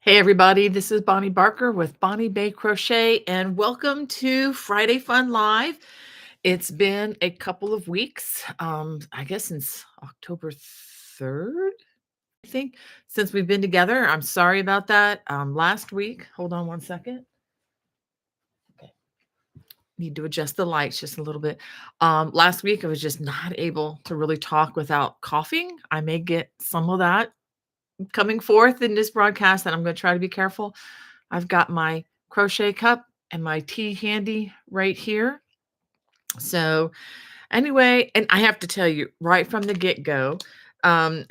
Hey everybody, this is Bonnie Barker with Bonnie Bay Crochet, and welcome to Friday Fun Live. It's been a couple of weeks, I guess since October 3rd, I think, since we've been together. I'm sorry about that. Last week, hold on one second. Okay, need to adjust the lights just a little bit. Last week, I was just not able to really talk without coughing. I may get some of that coming forth in this broadcast, and I'm going to try to be careful. I've got my crochet cup and my tea handy right here. So, anyway, and I have to tell you right from the get-go, um,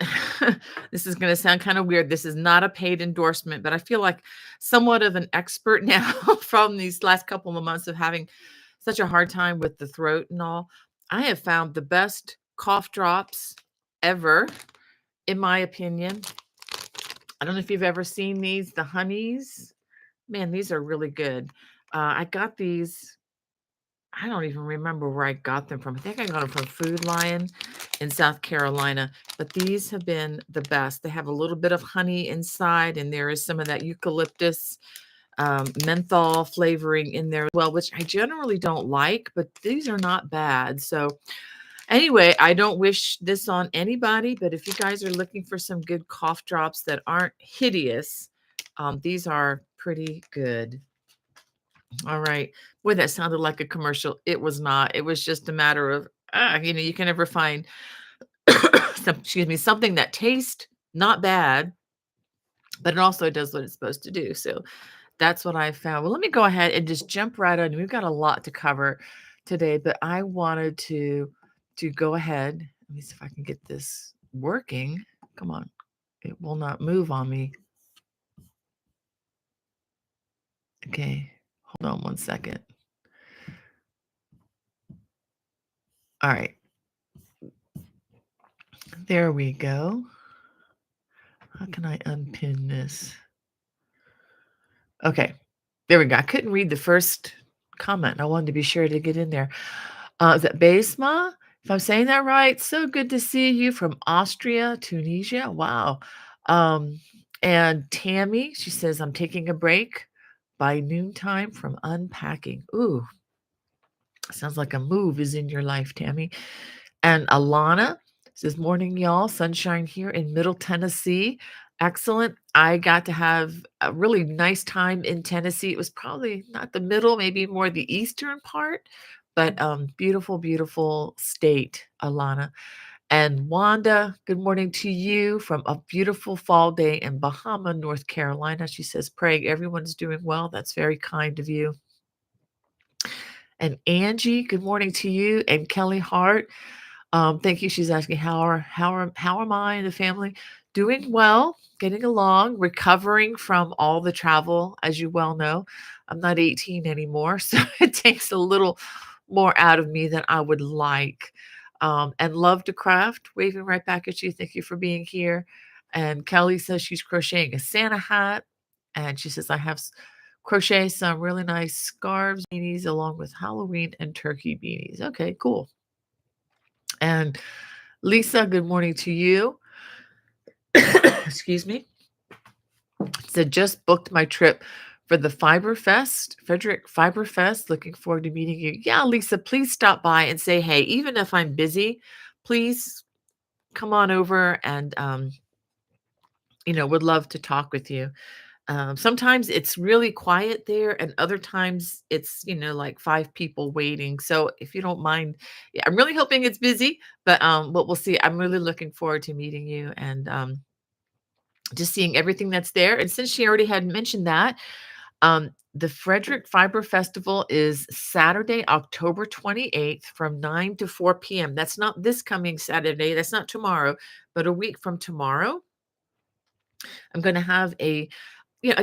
this is gonna sound kind of weird. This is not a paid endorsement, but I feel like somewhat of an expert now from these last couple of months of having such a hard time with the throat and all. I have found the best cough drops ever, in my opinion. I don't know if you've ever seen these, the honeys. Man, these are really good. I got these. I don't even remember where I got them from. I think I got them from Food Lion in South Carolina, but these have been the best. They have a little bit of honey inside, and there is some of that eucalyptus, menthol flavoring in there as well, which I generally don't like, but these are not bad. So, anyway, I don't wish this on anybody, but if you guys are looking for some good cough drops that aren't hideous, these are pretty good. All right. Boy, that sounded like a commercial. It was not. It was just a matter of, you can never find, excuse me, something that tastes not bad, but it also does what it's supposed to do. So that's what I found. Well, let me go ahead and just jump right on. We've got a lot to cover today, but I wanted to go ahead. Let me see if I can get this working. Come on. It will not move on me. Okay. Hold on one second. All right. There we go. How can I unpin this? Okay, there we go. I couldn't read the first comment. I wanted to be sure to get in there. Is that Basma? If I'm saying that right, so good to see you from Austria, Tunisia. Wow. Um, and Tammy, she says, I'm taking a break by noontime from unpacking. Ooh, sounds like a move is in your life, Tammy. And Alana says, morning, y'all. Sunshine here in Middle Tennessee. Excellent. I got to have a really nice time in Tennessee. It was probably not the middle, maybe more the eastern part, but beautiful, beautiful state, Alana. And Wanda, good morning to you from a beautiful fall day in Bahama, North Carolina. She says, praying everyone's doing well. That's very kind of you. And Angie, good morning to you. And Kelly Hart, thank you. She's asking how am I and the family doing well, getting along, recovering from all the travel, as you well know. I'm not 18 anymore, so it takes a little more out of me than I would like. And love to craft, waving right back at you. Thank you for being here. And Kelly says she's crocheting a Santa hat, and she says I have crochet some really nice scarves, beanies, along with Halloween and turkey beanies. Okay, cool. And Lisa, good morning to you. Excuse me. Said just booked my trip for the Fiber Fest, Frederick Fiber Fest. Looking forward to meeting you. Yeah, Lisa, please stop by and say hey. Even if I'm busy, please come on over and would love to talk with you. Sometimes it's really quiet there, and other times it's, like 5 people waiting. So if you don't mind, yeah, I'm really hoping it's busy, but we'll see. I'm really looking forward to meeting you and just seeing everything that's there. And since she already had mentioned that, the Frederick Fiber Festival is Saturday, October 28th from 9 to 4 p.m. That's not this coming Saturday. That's not tomorrow, but a week from tomorrow. I'm going to have a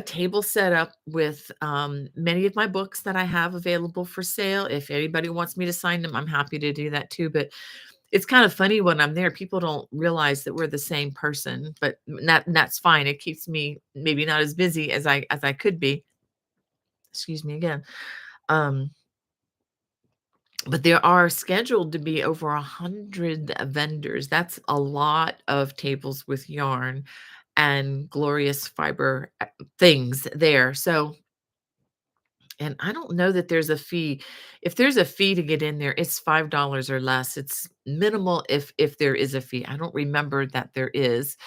table set up with many of my books that I have available for sale. If anybody wants me to sign them, I'm happy to do that too. But it's kind of funny when I'm there, people don't realize that we're the same person, but that's fine. It keeps me maybe not as busy as I could be. Excuse me again. Um, but there are scheduled to be over 100 vendors. That's a lot of tables with yarn. and glorious fiber things there. So, and I don't know that there's a fee. If there's a fee to get in there, it's $5 or less. It's minimal if there is a fee. I don't remember that there is.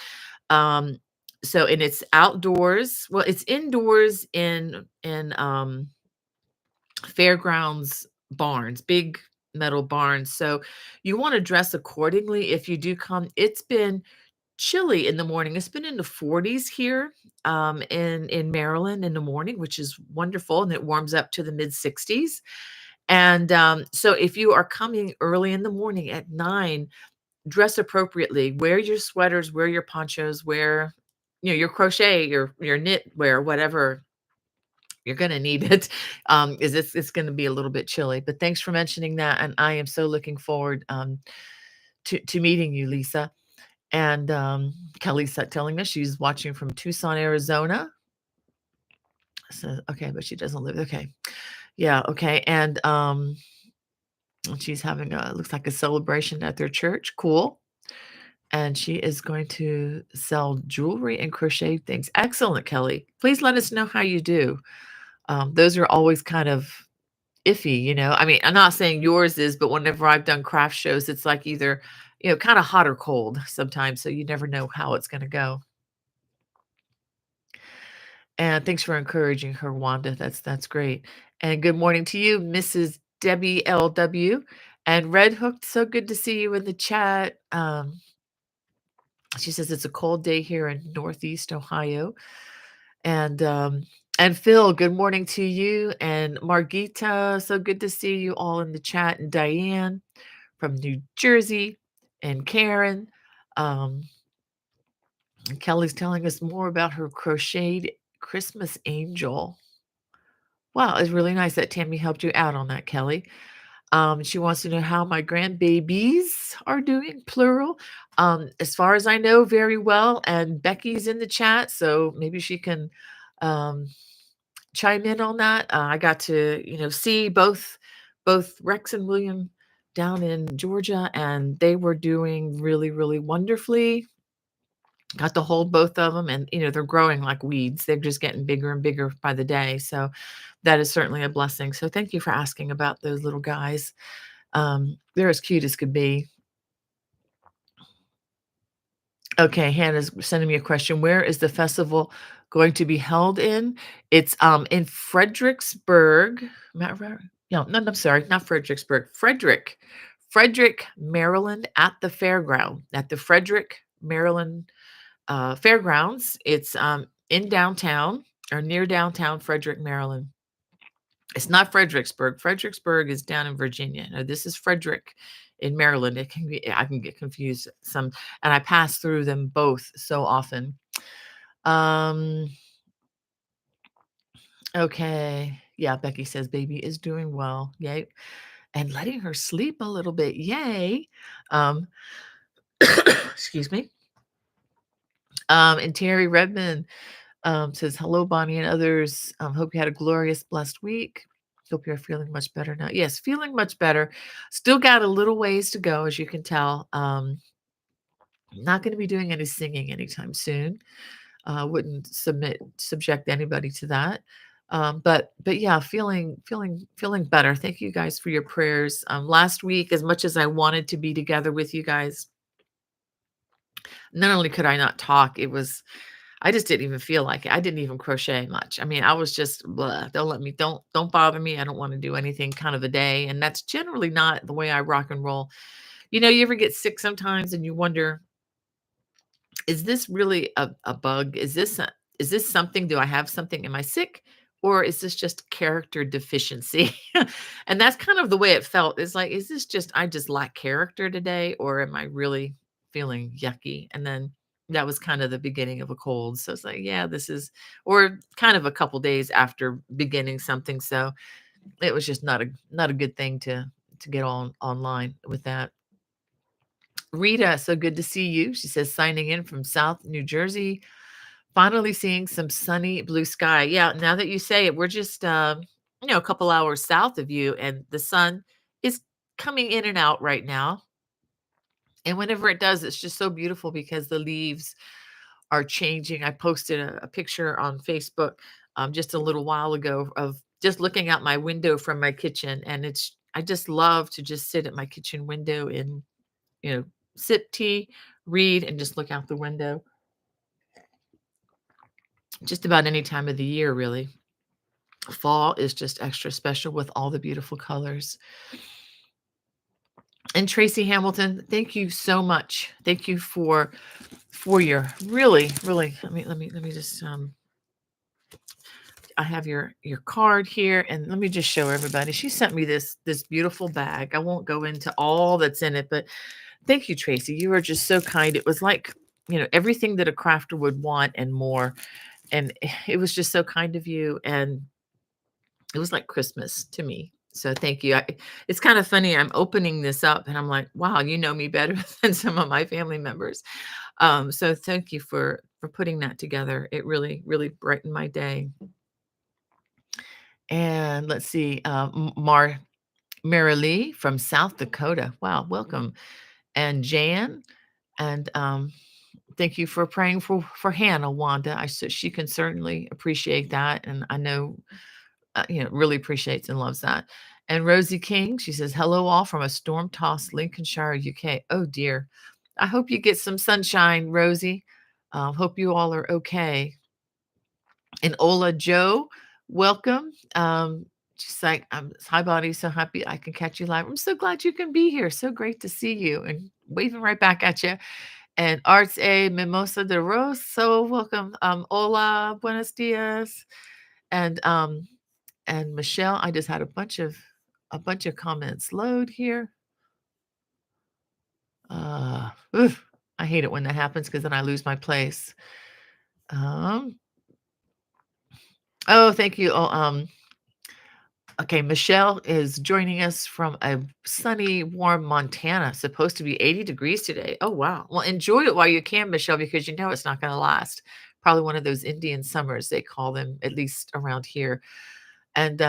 Um, so and it's outdoors. Well, it's indoors in fairgrounds barns, big metal barns. So you want to dress accordingly if you do come. It's been chilly in the morning. It's been in the 40s here in Maryland in the morning, which is wonderful, and it warms up to the mid 60s. And so if you are coming early in the morning at 9, dress appropriately. Wear your sweaters, wear your ponchos, wear your crochet, your knit wear, whatever you're gonna need it. Is it's gonna be a little bit chilly. But thanks for mentioning that, and I am so looking forward to meeting you, Lisa. And Kelly's telling us she's watching from Tucson, Arizona. So okay, but she doesn't live. Okay, yeah, okay, and she's having a looks like a celebration at their church. Cool. And she is going to sell jewelry and crochet things. Excellent, Kelly. Please let us know how you do. Those are always kind of iffy, you know. I mean, I'm not saying yours is, but whenever I've done craft shows, it's like either, kind of hot or cold sometimes. So you never know how it's going to go. And thanks for encouraging her, Wanda. That's great. And good morning to you, Mrs. Debbie LW. And Red Hooked, so good to see you in the chat. She says it's a cold day here in Northeast Ohio. And and Phil, good morning to you. And Margita, so good to see you all in the chat. And Diane from New Jersey, and Karen. Um, and Kelly's telling us more about her crocheted Christmas angel. Wow, it's really nice that Tammy helped you out on that, Kelly. She wants to know how my grandbabies are doing, plural. As far as I know, very well. And Becky's in the chat, so maybe she can um, chime in on that. I got to, see both Rex and William down in Georgia, and they were doing really, really wonderfully. Got to hold both of them, and they're growing like weeds. They're just getting bigger and bigger by the day. So that is certainly a blessing. So thank you for asking about those little guys. They're as cute as could be. Okay, Hannah's sending me a question. Where is the festival going to be held in? It's in Fredericksburg. No, I'm sorry, not Fredericksburg. Frederick, Maryland, at the fairground, at the Frederick, Maryland fairgrounds. It's in downtown or near downtown Frederick, Maryland. It's not Fredericksburg. Fredericksburg is down in Virginia. No, this is Frederick in Maryland. I can get confused some, and I pass through them both so often. Um, okay. Yeah, Becky says baby is doing well. Yay. And letting her sleep a little bit. Yay. Um, excuse me. And Terry Redmond says, hello, Bonnie and others. Hope you had a glorious, blessed week. Hope you're feeling much better now. Yes, feeling much better. Still got a little ways to go, as you can tell. Not going to be doing any singing anytime soon. Wouldn't subject anybody to that. But yeah, feeling better. Thank you guys for your prayers. Last week, as much as I wanted to be together with you guys, not only could I not talk, I just didn't even feel like it. I didn't even crochet much. I mean, I was just blah. Don't bother me. I don't want to do anything kind of a day. And that's generally not the way I rock and roll. You ever get sick sometimes and you wonder, is this really a bug? Is this something? Do I have something? Am I sick? Or is this just character deficiency? And that's kind of the way it felt. It's like, is this just I just lack character today, or am I really feeling yucky? And then that was kind of the beginning of a cold. So it's like, yeah, this is, or kind of a couple days after beginning something. So it was just not a good thing to get on online with that. Rita, so good to see you. She says, signing in from South New Jersey. Finally seeing some sunny blue sky. Yeah, now that you say it, we're just a couple hours south of you, and the sun is coming in and out right now. And whenever it does, it's just so beautiful because the leaves are changing. I posted a picture on Facebook just a little while ago of just looking out my window from my kitchen, and I just love to just sit at my kitchen window and you know sip tea, read, and just look out the window. Just about any time of the year, really. Fall is just extra special with all the beautiful colors. And Tracy Hamilton, thank you so much. Thank you for your really let me just I have your card here, and let me just show everybody. She sent me this beautiful bag. I won't go into all that's in it, but thank you, Tracy. You are just so kind. It was like, everything that a crafter would want and more. And it was just so kind of you. And it was like Christmas to me. So thank you. It's kind of funny. I'm opening this up and I'm like, wow, you know me better than some of my family members. So thank you for putting that together. It really brightened my day. And let's see, Marilee from South Dakota. Wow, welcome. And Jan, and thank you for praying for Hannah, Wanda. She can certainly appreciate that, and I know really appreciates and loves that. And Rosie King, she says, hello, all from a storm tossed Lincolnshire, UK. Oh, dear. I hope you get some sunshine, Rosie. Hope you all are okay. And Ola Joe, welcome. She's like, hi, Bonnie. So happy I can catch you live. I'm so glad you can be here. So great to see you and waving right back at you. And Arts A Mimosa de Rose. So welcome. Hola, buenos dias. And Michelle, I just had a bunch of comments load here. Oof, I hate it when that happens because then I lose my place. Oh, thank you. Okay, Michelle is joining us from a sunny, warm Montana. Supposed to be 80 degrees today. Oh, wow. Well, enjoy it while you can, Michelle, because you know it's not going to last. Probably one of those Indian summers, they call them, at least around here. And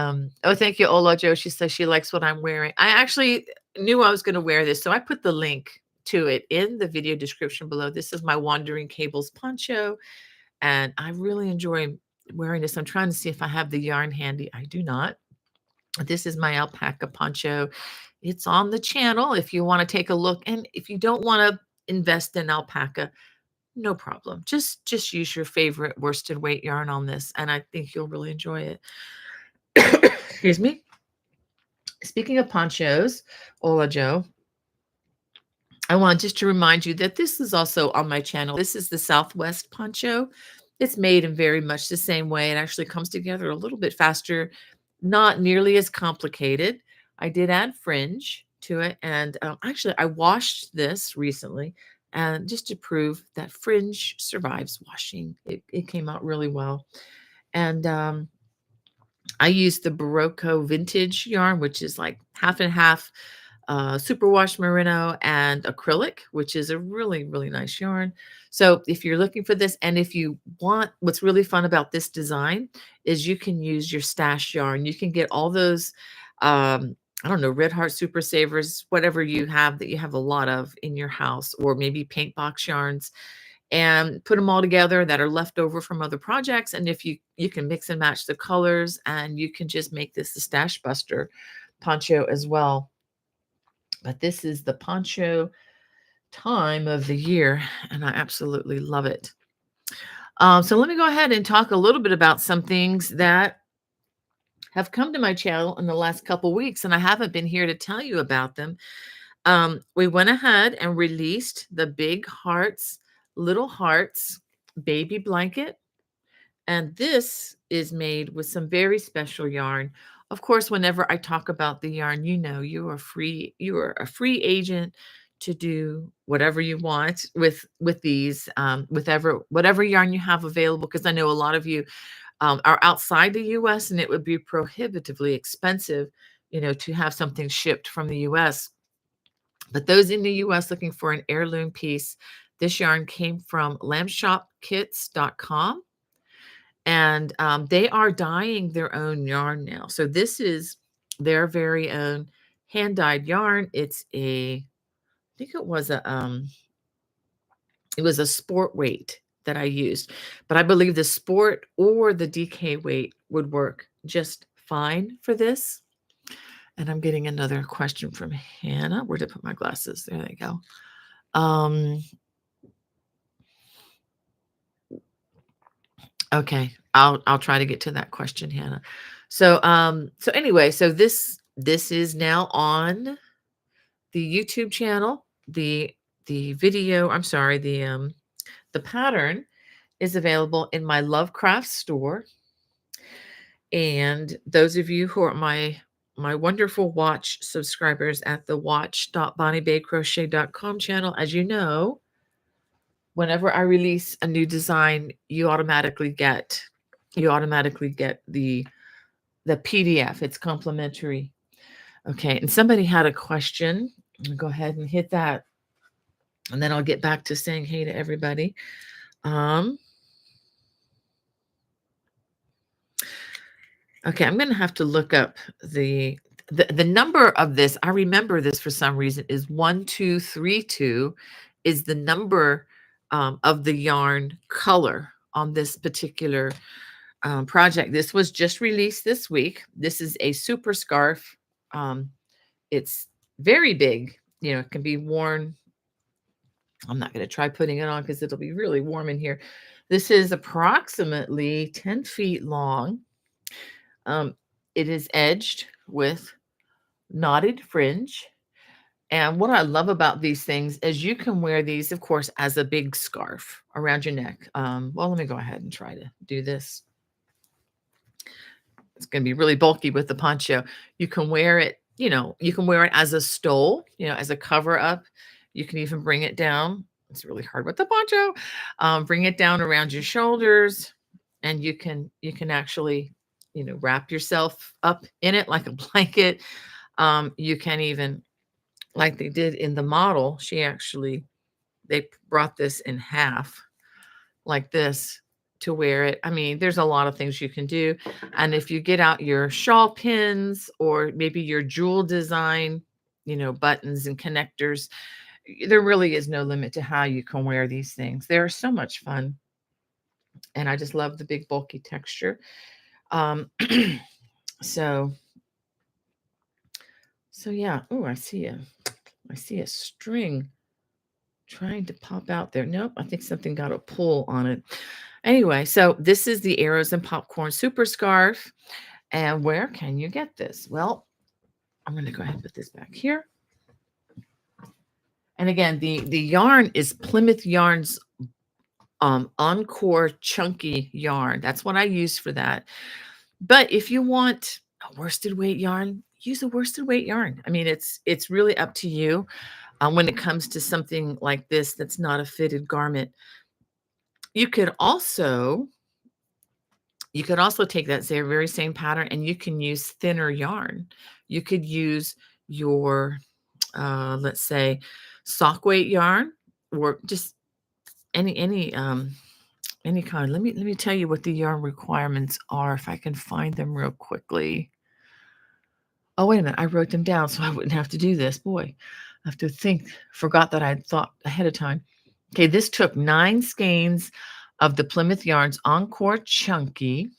oh, thank you, Ola Joe. She says she likes what I'm wearing. I actually knew I was going to wear this, so I put the link to it in the video description below. This is my Wandering Cables poncho, and I really enjoy wearing this. I'm trying to see if I have the yarn handy. I do not. This is my alpaca poncho. It's on the channel if you want to take a look. And if you don't want to invest in alpaca, no problem. Just use your favorite worsted weight yarn on this, and I think you'll really enjoy it. Excuse me. Speaking of ponchos, Ola Joe, I want just to remind you that this is also on my channel. This is the Southwest poncho. It's made in very much the same way. It actually comes together a little bit faster, not nearly as complicated. I did add fringe to it, and actually, I washed this recently, and just to prove that fringe survives washing, it came out really well. And I used the Barocco vintage yarn, which is like half and half superwash merino and acrylic, which is a really nice yarn. So if you're looking for this, and if you want, what's really fun about this design is you can use your stash yarn. You can get all those, I don't know, Red Heart Super Savers, whatever you have that you have a lot of in your house, or maybe paint box yarns, and put them all together that are left over from other projects. And if you can mix and match the colors, and you can just make this a stash buster poncho as well. But this is the poncho time of the year, and I absolutely love it. So let me go ahead and talk a little bit about some things that have come to my channel in the last couple weeks, and I haven't been here to tell you about them. We went ahead and released the Big Hearts, Little Hearts baby blanket. And this is made with some very special yarn. Of course, whenever I talk about the yarn, you are free. You are a free agent to do whatever you want with these, with whatever yarn you have available. Because I know a lot of you are outside the U.S. and it would be prohibitively expensive, to have something shipped from the U.S. But those in the U.S. looking for an heirloom piece, this yarn came from lambshopkits.com. And they are dyeing their own yarn now. So this is their very own hand-dyed yarn. I think it was a sport weight that I used. But I believe the sport or the DK weight would work just fine for this. And I'm getting another question from Hannah. Where did I put my glasses? There they go. Um, okay, I'll try to get to that question, Hannah. So anyway, so this is now on the YouTube channel. The video, I'm sorry, the pattern is available in my Lovecraft store. And those of you who are my wonderful watch subscribers at the watch.bonniebaycrochet.com channel, as you know, whenever I release a new design, you automatically get the PDF. It's complimentary. Okay, and somebody had a question. I'll go ahead and hit that, and then I'll get back to saying hey to everybody. Okay, I'm gonna have to look up the number of this. I remember this for some reason is 1232 is the number of the yarn color on this particular project. This was just released this week. This is a super scarf. It's very big. You know, it can be worn. I'm not going to try putting it on because it'll be really warm in here. This is approximately 10 feet long. It is edged with knotted fringe. And what I love about these things is you can wear these, of course, as a big scarf around your neck. Well, let me go ahead and try to do this. It's going to be really bulky with the poncho. You can wear it, you can wear it as a stole, as a cover up. You can even bring it down. It's really hard with the poncho. Bring it down around your shoulders, and you can actually, wrap yourself up in it like a blanket. You can even, like they did in the model, they brought this in half like this to wear it. I mean, there's a lot of things you can do. And if you get out your shawl pins or maybe your jewel design, buttons and connectors, there really is no limit to how you can wear these things. They're so much fun. And I just love the big bulky texture. Um, so yeah. Oh, I see a string trying to pop out there. Nope, I think something got a pull on it. Anyway, so this is the Arrows and Popcorn Super Scarf. And where can you get this? Well, I'm going to go ahead and put this back here. And again, the yarn is Plymouth Yarn's Encore Chunky yarn. That's what I use for that. But if you want a worsted weight yarn, use a worsted weight yarn. I mean, it's really up to you. When it comes to something like this that's not a fitted garment. You could also take that very same pattern and you can use thinner yarn. You could use your let's say sock weight yarn, or just any kind. Let me tell you what the yarn requirements are if I can find them real quickly. Oh, wait a minute. I wrote them down so I wouldn't have to do this. Boy, I have to think. Forgot that I'd thought ahead of time. Okay, this took 9 skeins of the Plymouth Yarns Encore Chunky.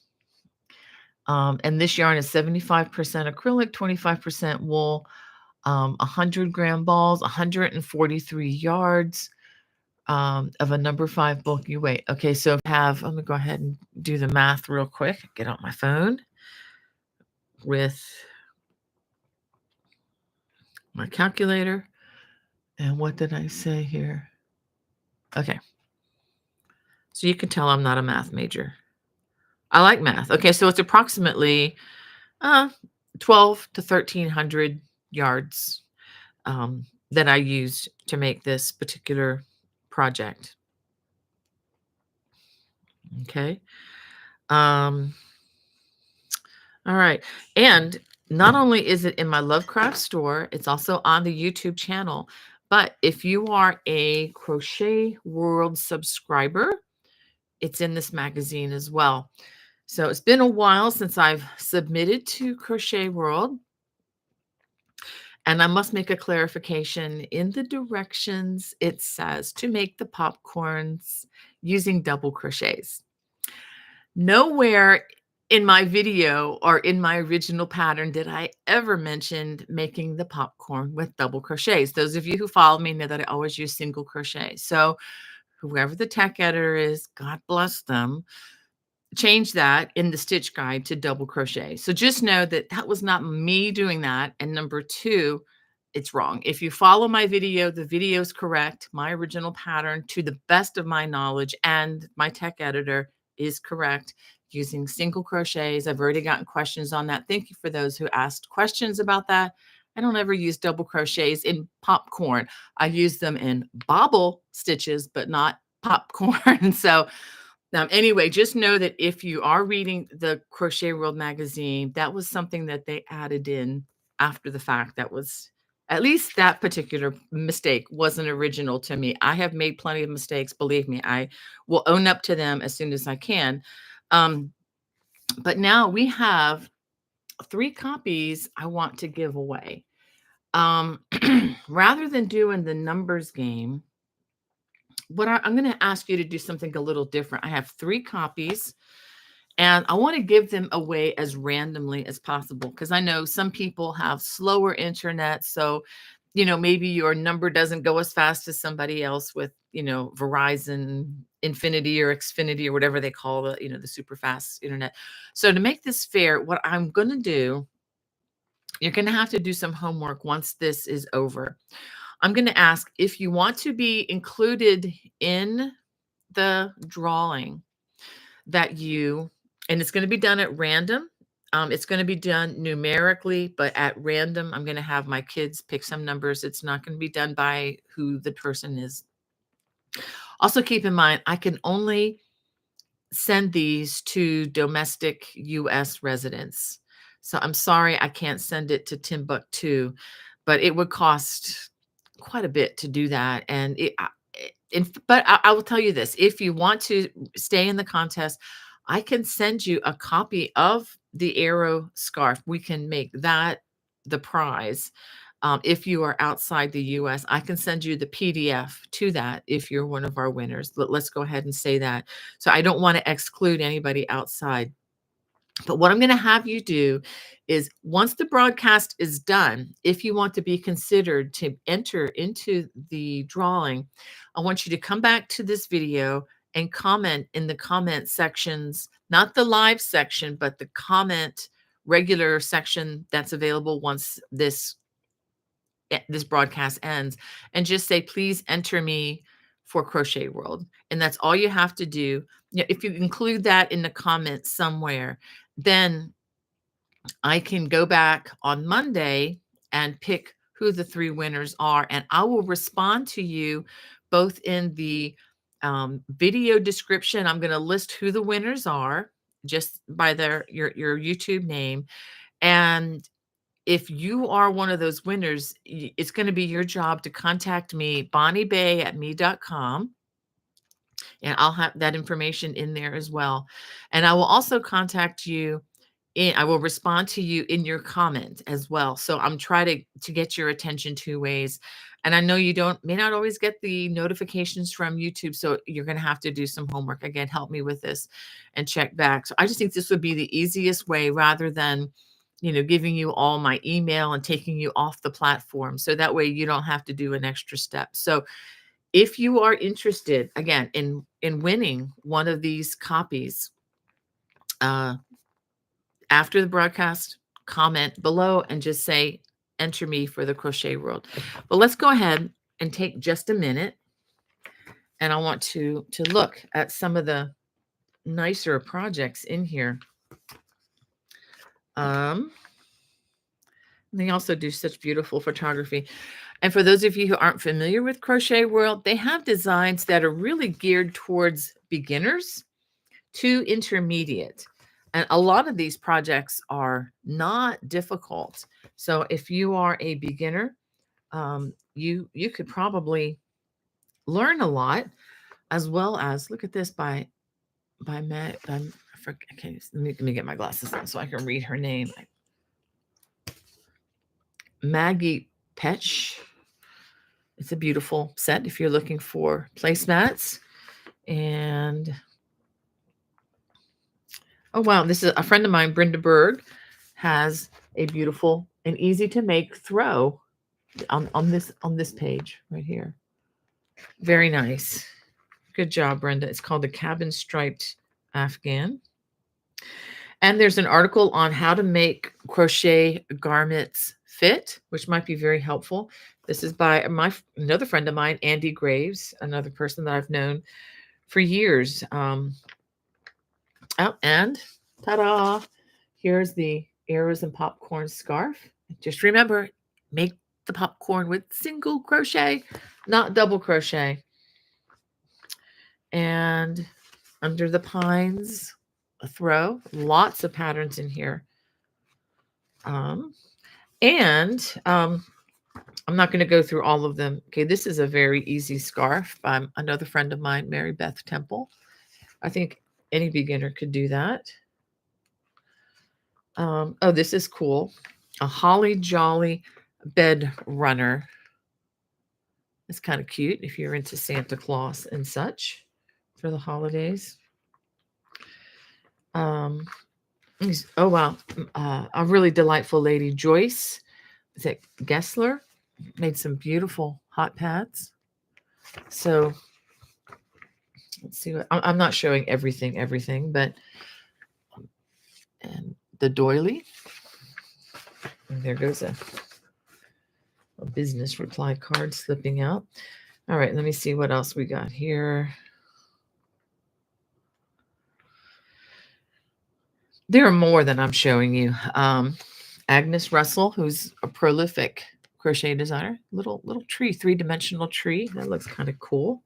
And this yarn is 75% acrylic, 25% wool, 100-gram balls, 143 yards of a number 5 bulky weight. Okay, so let me go ahead and do the math real quick. Get out my phone with my calculator. And what did I say here? Okay. So you can tell I'm not a math major. I like math. Okay, so it's approximately 12 to 1,300 yards that I used to make this particular project. Okay. All right. And not only is it in my Lovecraft store, it's also on the YouTube channel. But if you are a Crochet World subscriber, it's in this magazine as well. So it's been a while since I've submitted to Crochet World. And I must make a clarification. In the directions, it says to make the popcorns, using double crochets. Nowhere in my video or in my original pattern did I ever mention making the popcorn with double crochets. Those of you who follow me know that I always use single crochet. So whoever the tech editor is, God bless them, change that in the stitch guide to double crochet. So just know that that was not me doing that. And number two, it's wrong. If you follow my video, the video is correct. My original pattern, to the best of my knowledge, and my tech editor is correct using single crochets. I've already gotten questions on that. Thank you for those who asked questions about that. I don't ever use double crochets in popcorn. I use them in bobble stitches, but not popcorn. So anyway, just know that if you are reading the Crochet World magazine, that was something that they added in after the fact. That was, at least that particular mistake wasn't original to me. I have made plenty of mistakes. Believe me, I will own up to them as soon as I can. But now we have 3 copies I want to give away. Rather than doing the numbers game, I'm going to ask you to do something a little different. I have 3 copies, and I want to give them away as randomly as possible because I know some people have slower internet. So, maybe your number doesn't go as fast as somebody else with, Verizon Infinity or Xfinity or whatever they call the super fast internet. So to make this fair, what I'm going to do, you're going to have to do some homework once this is over. I'm going to ask if you want to be included in the drawing and it's going to be done at random. It's going to be done numerically, but at random. I'm going to have my kids pick some numbers. It's not going to be done by who the person is. Also keep in mind, I can only send these to domestic U.S. residents. So I'm sorry I can't send it to Timbuktu, but it would cost quite a bit to do that. And but I will tell you this, if you want to stay in the contest, I can send you a copy of the arrow scarf. We can make that the prize. If you are outside the US, I can send you the PDF to that if you're one of our winners. Let's go ahead and say that. So I don't want to exclude anybody outside. But what I'm going to have you do is once the broadcast is done, if you want to be considered to enter into the drawing, I want you to come back to this video and comment in the comment sections, not the live section, but the comment regular section that's available once this broadcast ends, and just say, please enter me for Crochet World. And that's all you have to do. If you include that in the comments somewhere, then I can go back on Monday and pick who the 3 winners are. And I will respond to you both in the video description. I'm going to list who the winners are just by your YouTube name. And if you are one of those winners, it's going to be your job to contact me, bonniebay@me.com. And I'll have that information in there as well. And I will also contact you. I will respond to you in your comment as well. So I'm trying to get your attention 2 ways. And I know you may not always get the notifications from YouTube. So you're going to have to do some homework. Again, help me with this and check back. So I just think this would be the easiest way rather than giving you all my email and taking you off the platform. So that way you don't have to do an extra step. So if you are interested, again, in winning one of these copies, after the broadcast, comment below and just say, enter me for the Crochet World. But let's go ahead and take just a minute. And I want to look at some of the nicer projects in here. They also do such beautiful photography. And for those of you who aren't familiar with Crochet World, they have designs that are really geared towards beginners to intermediate. And a lot of these projects are not difficult. So if you are a beginner, you could probably learn a lot, as well as, look at this by Meg. Okay, let me get my glasses on so I can read her name. Maggie Petch. It's a beautiful set if you're looking for placemats. And oh wow, this is a friend of mine, Brenda Berg, has a beautiful and easy to make throw on this page right here. Very nice. Good job, Brenda. It's called the Cabin Striped Afghan. And there's an article on how to make crochet garments fit, which might be very helpful. This is by another friend of mine, Andy Graves, another person that I've known for years. Oh, and ta-da! Here's the arrows and popcorn scarf. Just remember, make the popcorn with single crochet, not double crochet. And under the pines, a throw. Lots of patterns in here. And I'm not going to go through all of them. Okay, this is a very easy scarf by another friend of mine, Mary Beth Temple. I think any beginner could do that. Oh, this is cool. A Holly Jolly bed runner. It's kind of cute if you're into Santa Claus and such for the holidays. Oh, wow. A really delightful lady, Joyce, is it Gessler, made some beautiful hot pads. So let's see what I'm not showing everything, but and the doily. And there goes a business reply card slipping out. All right, let me see what else we got here. There are more than I'm showing you. Agnes Russell, who's a prolific crochet designer, little tree, 3-dimensional tree. That looks kind of cool.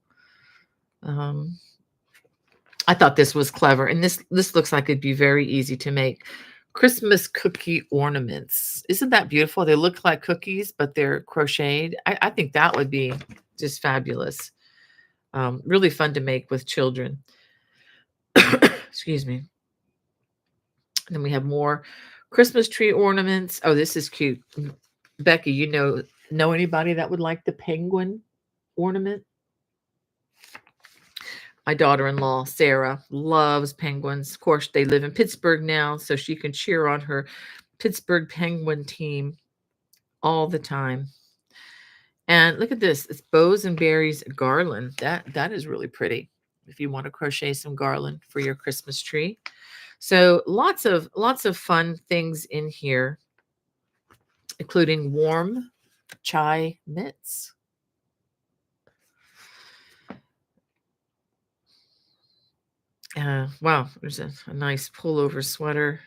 I thought this was clever, and this looks like it'd be very easy to make. Christmas cookie ornaments. Isn't that beautiful? They look like cookies, but they're crocheted. I think that would be just fabulous. Really fun to make with children. Excuse me. And then we have more Christmas tree ornaments. Oh, this is cute. Becky, you know anybody that would like the penguin ornament? My daughter-in-law, Sarah, loves penguins. Of course, they live in Pittsburgh now, so she can cheer on her Pittsburgh Penguin team all the time. And look at this. It's Bows and Berries garland. That is really pretty if you want to crochet some garland for your Christmas tree. So lots of fun things in here, including warm chai mitts. Wow, there's a nice pullover sweater.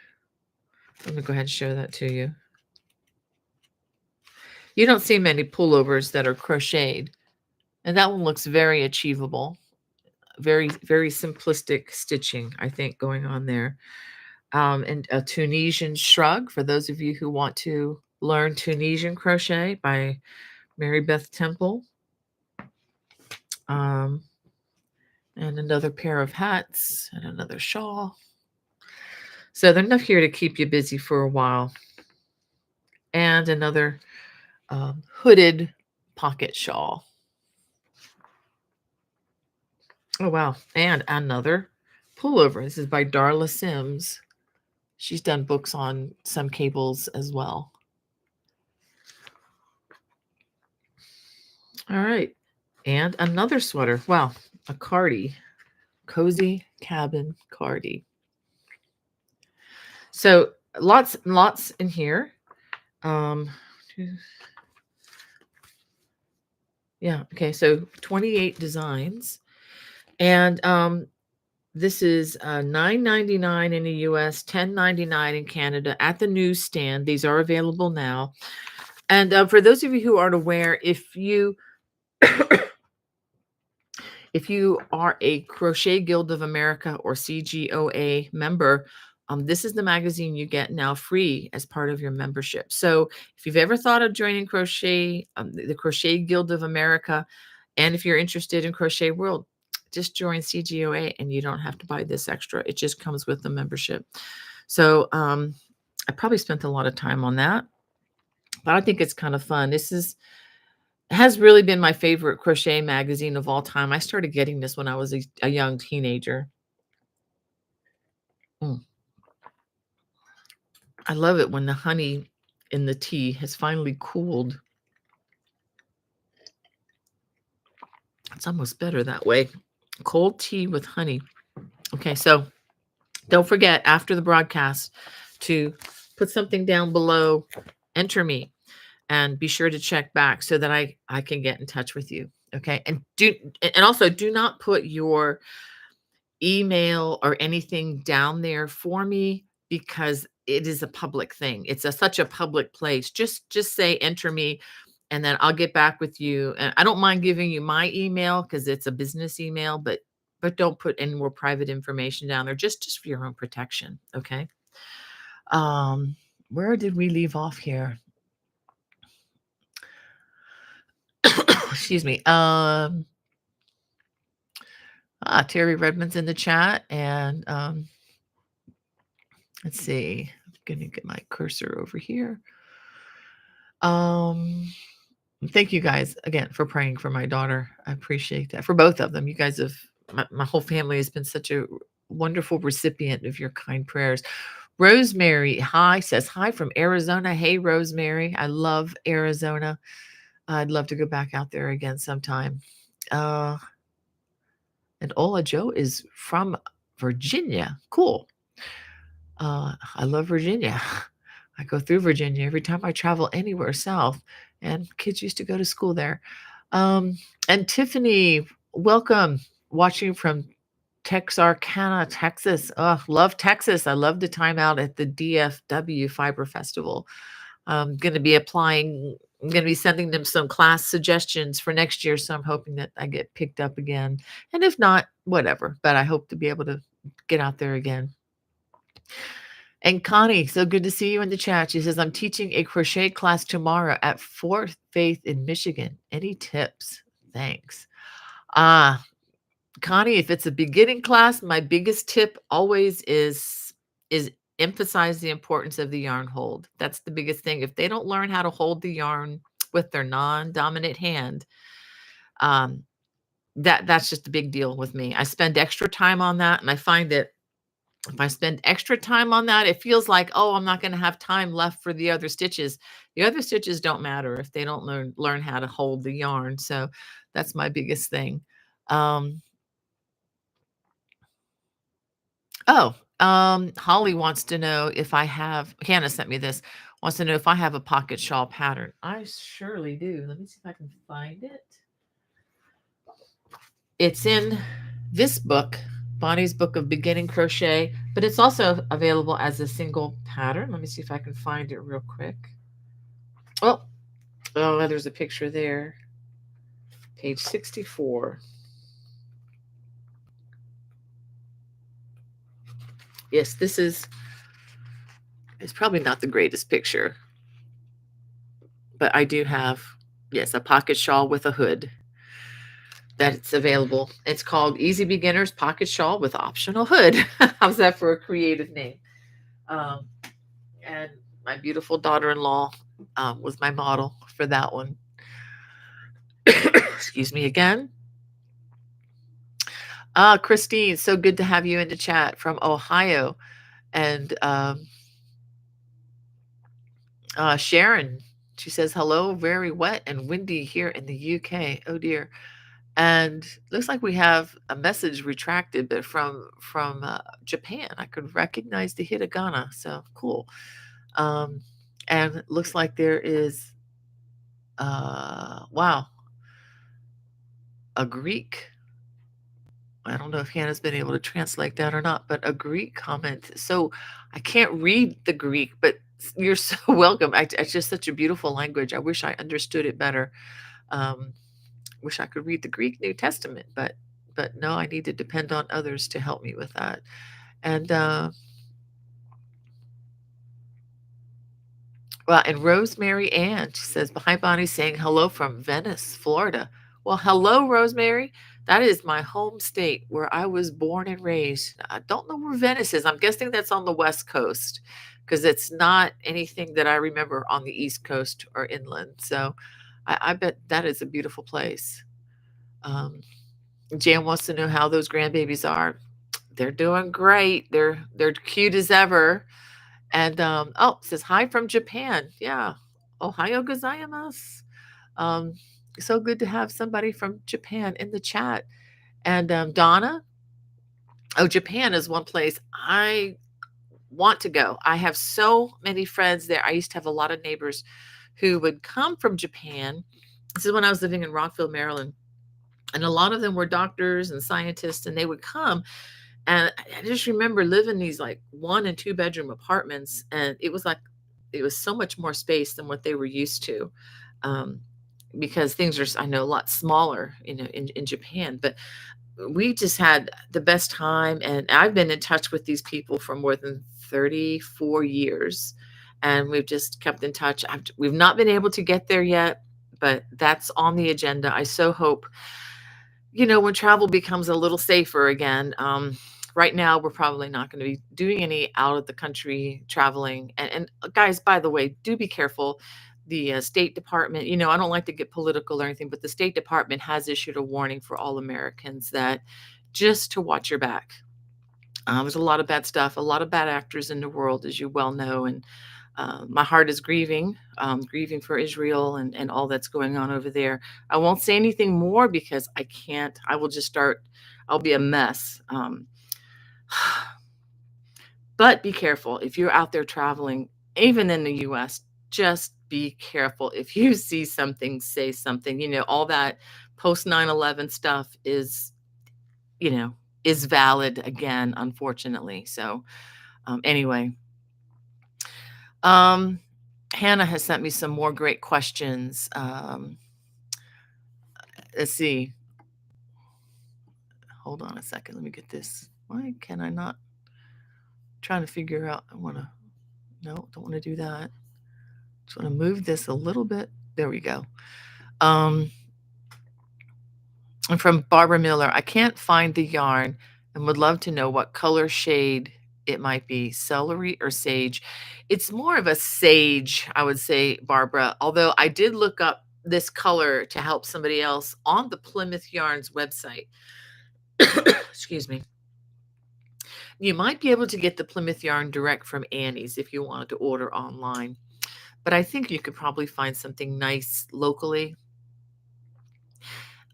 I'm going to go ahead and show that to you. You don't see many pullovers that are crocheted, and that one looks very achievable. Very, very simplistic stitching, I think, going on there. And a Tunisian shrug for those of you who want to learn Tunisian crochet by Mary Beth Temple. And another pair of hats and another shawl. So they're enough here to keep you busy for a while. And another hooded pocket shawl. Oh, wow. And another pullover. This is by Darla Sims. She's done books on some cables as well. All right. And another sweater. Wow. A cardie. Cozy cabin cardie. So lots in here. Yeah. Okay. So 28 designs. And this is $9.99 in the US, $10.99 in Canada at the newsstand. These are available now. And for those of you who aren't aware, if you if you are a Crochet Guild of America or CGOA member, this is the magazine you get now free as part of your membership. So if you've ever thought of joining the Crochet Guild of America, and if you're interested in Crochet World, just join CGOA and you don't have to buy this extra. It just comes with the membership. So I probably spent a lot of time on that, but I think it's kind of fun. This is has really been my favorite crochet magazine of all time. I started getting this when I was a young teenager. Mm. I love it when the honey in the tea has finally cooled. It's almost better that way. Cold tea with honey. Okay, so don't forget after the broadcast to put something down below, enter me, and be sure to check back so that I can get in touch with you. Okay, and also do not put your email or anything down there for me because it is a public thing. It's such a public place. Just say enter me and then I'll get back with you. And I don't mind giving you my email because it's a business email, but don't put any more private information down there just for your own protection. Okay. Um, where did we leave off here? Excuse me. Terry Redmond's in the chat, and let's see. I'm gonna get my cursor over here. Um, thank you guys again for praying for my daughter. I appreciate that for both of them. You guys have my whole family has been such a wonderful recipient of your kind prayers. Rosemary, hi, says hi from Arizona. Hey, Rosemary, I love Arizona. I'd love to go back out there again sometime. Uh, and Ola Joe is from Virginia. Cool. I love Virginia. I go through Virginia every time I travel anywhere south, and kids used to go to school there. And Tiffany, welcome, watching from Texarkana, Texas. Oh, love Texas. I love the time out at the DFW Fiber Festival. I'm going to be applying. I'm going to be sending them some class suggestions for next year. So I'm hoping that I get picked up again. And if not, whatever. But I hope to be able to get out there again. And Connie, so good to see you in the chat. She says, I'm teaching a crochet class tomorrow at Fourth Faith in Michigan. Any tips? Thanks. Connie, if it's a beginning class, my biggest tip always is emphasize the importance of the yarn hold. That's the biggest thing. If they don't learn how to hold the yarn with their non-dominant hand, um, that's just a big deal with me. I spend extra time on that, and I find that if I spend extra time on that, it feels like, oh, I'm not going to have time left for the other stitches. The other stitches don't matter if they don't learn how to hold the yarn. So that's my biggest thing. Um, Holly wants to know if I have, Hannah sent me this, wants to know if I have a pocket shawl pattern. I surely do. Let me see if I can find it. It's in this book, Bonnie's Book of Beginning Crochet, but it's also available as a single pattern. Let me see if I can find it real quick. Oh, there's a picture there. Page 64. Yes, this is, it's probably not the greatest picture, but I do have, yes, a pocket shawl with a hood that's available. It's called Easy Beginners Pocket Shawl with Optional Hood. How's that for a creative name? And my beautiful daughter-in-law was my model for that one. Excuse me again. Christine, so good to have you in the chat from Ohio. And Sharon, she says, hello, very wet and windy here in the UK. Oh dear. And looks like we have a message retracted, but from Japan. I could recognize the hiragana, so cool. And it looks like there is, wow, a Greek. I don't know if Hannah's been able to translate that or not, but a Greek comment. So I can't read the Greek, but you're so welcome. It's just such a beautiful language. I wish I understood it better. Wish I could read the Greek New Testament, but no, I need to depend on others to help me with that. And well, and Rosemary Ann, she says, behind Bonnie saying hello from Venice, Florida. Well, hello, Rosemary. That is my home state where I was born and raised. I don't know where Venice is. I'm guessing that's on the West Coast because it's not anything that I remember on the East Coast or inland. So I bet that is a beautiful place. Um, Jan wants to know how those grandbabies are. They're doing great. They're cute as ever. And oh, it says hi from Japan. Yeah. Ohio gozaimasu. Um, so good to have somebody from Japan in the chat. And Donna, oh, Japan is one place I want to go. I have so many friends there. I used to have a lot of neighbors who would come from Japan. This is when I was living in Rockville, Maryland. And a lot of them were doctors and scientists, and they would come. And I just remember living these like 1 and 2 bedroom apartments, and it was so much more space than what they were used to. Um, because things are, I know, a lot smaller, in Japan. But we just had the best time, and I've been in touch with these people for more than 34 years, and we've just kept in touch. We've not been able to get there yet, but that's on the agenda. I so hope, when travel becomes a little safer again. Right now, we're probably not going to be doing any out of the country traveling. And guys, by the way, do be careful. The State Department, I don't like to get political or anything, but the State Department has issued a warning for all Americans that just to watch your back. There's a lot of bad stuff, a lot of bad actors in the world, as you well know. And my heart is grieving, grieving for Israel and all that's going on over there. I won't say anything more because I can't. I will just start. I'll be a mess. But be careful if you're out there traveling, even in the U.S. Just be careful. If you see something, say something. All that post 9/11 stuff you know, is valid again, unfortunately. So, anyway, um, Hannah has sent me some more great questions. Let's see. Hold on a second. Let me get this. Why can I not? Trying to figure out. No, don't want to do that. Just want to move this a little bit. There we go. Um, and from Barbara Miller, I can't find the yarn and would love to know what color shade it might be, celery or sage. It's more of a sage, I would say, Barbara, although I did look up this color to help somebody else on the Plymouth Yarns website. Excuse me. You might be able to get the Plymouth yarn direct from Annie's if you wanted to order online, but I think you could probably find something nice locally.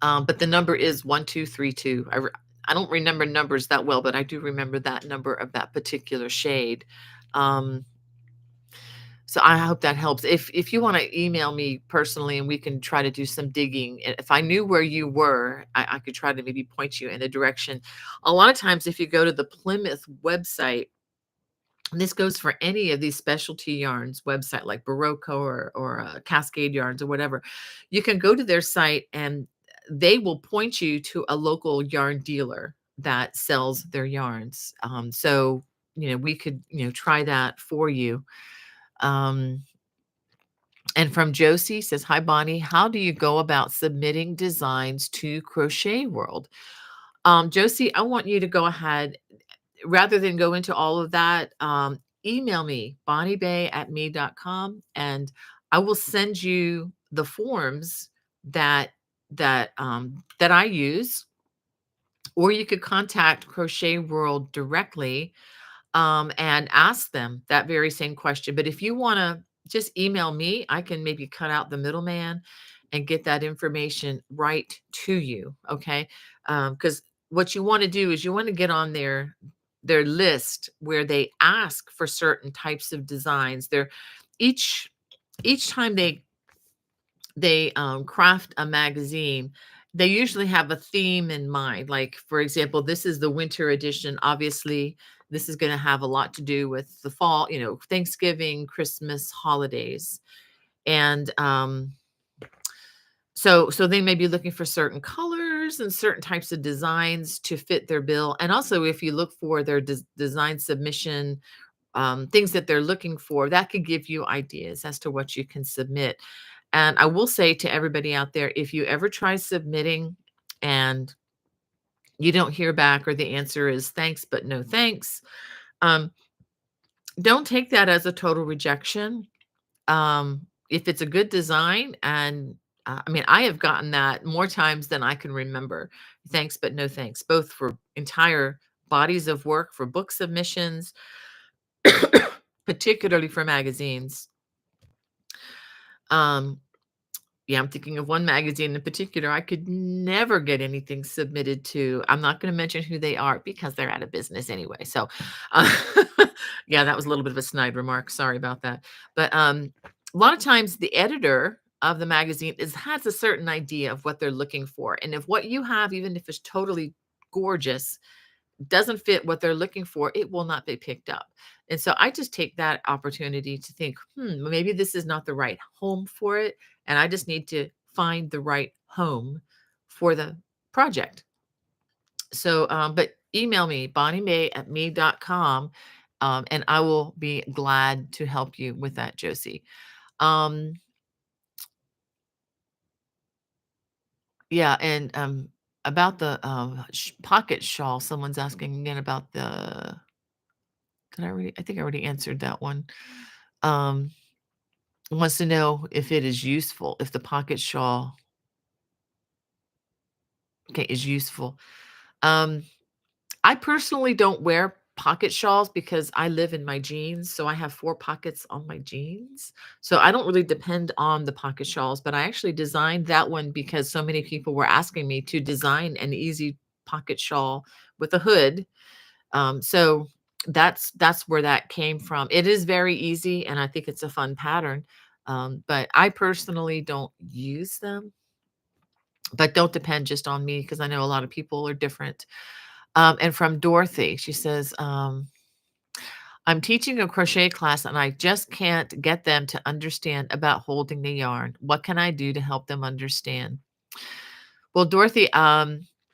But the number is 1232. I don't remember numbers that well, but I do remember that number of that particular shade. Um, so I hope that helps. If you want to email me personally and we can try to do some digging, if I knew where you were, I could try to maybe point you in a direction. A lot of times, if you go to the Plymouth website, and this goes for any of these specialty yarns website like Barocco or Cascade Yarns or whatever. You can go to their site and they will point you to a local yarn dealer that sells their yarns. So we could try that for you. Um, and from Josie says, "Hi Bonnie, how do you go about submitting designs to Crochet World?" Josie, I want you to go ahead rather than go into all of that. Email me, bonniebay@me.com, and I will send you the forms that I use, or you could contact Crochet World directly, and ask them that very same question. But if you want to just email me, I can maybe cut out the middleman and get that information right to you. Okay. Because what you want to do is you want to get on their list where they ask for certain types of designs. They're each time they craft a magazine, they usually have a theme in mind. Like, for example, this is the winter edition. Obviously, this is going to have a lot to do with the fall, Thanksgiving, Christmas, holidays. And so they may be looking for certain colors and certain types of designs to fit their bill. And also, if you look for their design submission, things that they're looking for, that could give you ideas as to what you can submit. And I will say to everybody out there, if you ever try submitting and you don't hear back, or the answer is thanks, but no thanks, um, don't take that as a total rejection. If it's a good design and I mean, I have gotten that more times than I can remember. Thanks, but no thanks, both for entire bodies of work, for book submissions, particularly for magazines. Um, Yeah, I'm thinking of one magazine in particular I could never get anything submitted to. I'm not gonna mention who they are because they're out of business anyway. So, uh, yeah, that was a little bit of a snide remark. Sorry about that. But, a lot of times the editor of the magazine has a certain idea of what they're looking for, and if what you have, even if it's totally gorgeous, doesn't fit what they're looking for, it will not be picked up. And so I just take that opportunity to think, maybe this is not the right home for it. And I just need to find the right home for the project. So, but email me, bonniemay@me.com, and I will be glad to help you with that, Josie. Um, yeah, and about the pocket shawl, someone's asking again about the. Did I already? I think I already answered that one. Um, Wants to know if it is useful, if the pocket shawl, okay, is useful. Um, I personally don't wear pocket shawls because I live in my jeans, so I have 4 pockets on my jeans. So I don't really depend on the pocket shawls, but I actually designed that one because so many people were asking me to design an easy pocket shawl with a hood. So that's where that came from. It is very easy, and I think it's a fun pattern. But I personally don't use them, but don't depend just on me because I know a lot of people are different. And from Dorothy, she says, I'm teaching a crochet class and I just can't get them to understand about holding the yarn. What can I do to help them understand? Well, Dorothy,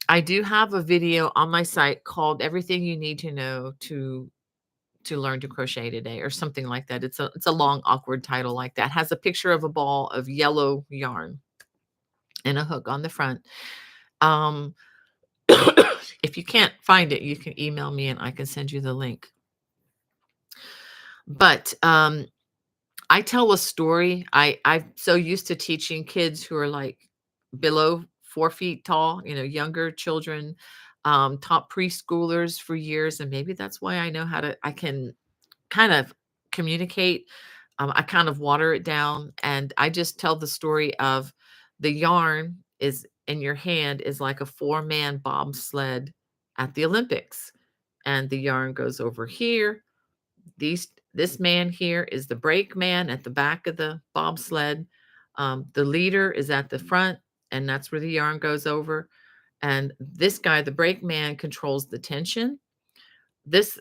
I do have a video on my site called Everything You Need to Know to learn to crochet today or something like that. It's a long awkward title like that. Has a picture of a ball of yellow yarn and a hook on the front. Um if you can't find it, you can email me and I can send you the link. But I tell a story. I'm so used to teaching kids who are like below 4 feet tall, younger children, taught preschoolers for years, and maybe that's why I can kind of communicate. I kind of water it down, and I just tell the story of the yarn is in your hand is like a 4-man bobsled at the Olympics, and the yarn goes over here. This man here is the brake man at the back of the bobsled. The leader is at the front, and that's where the yarn goes over. And this guy, the brake man, controls the tension. This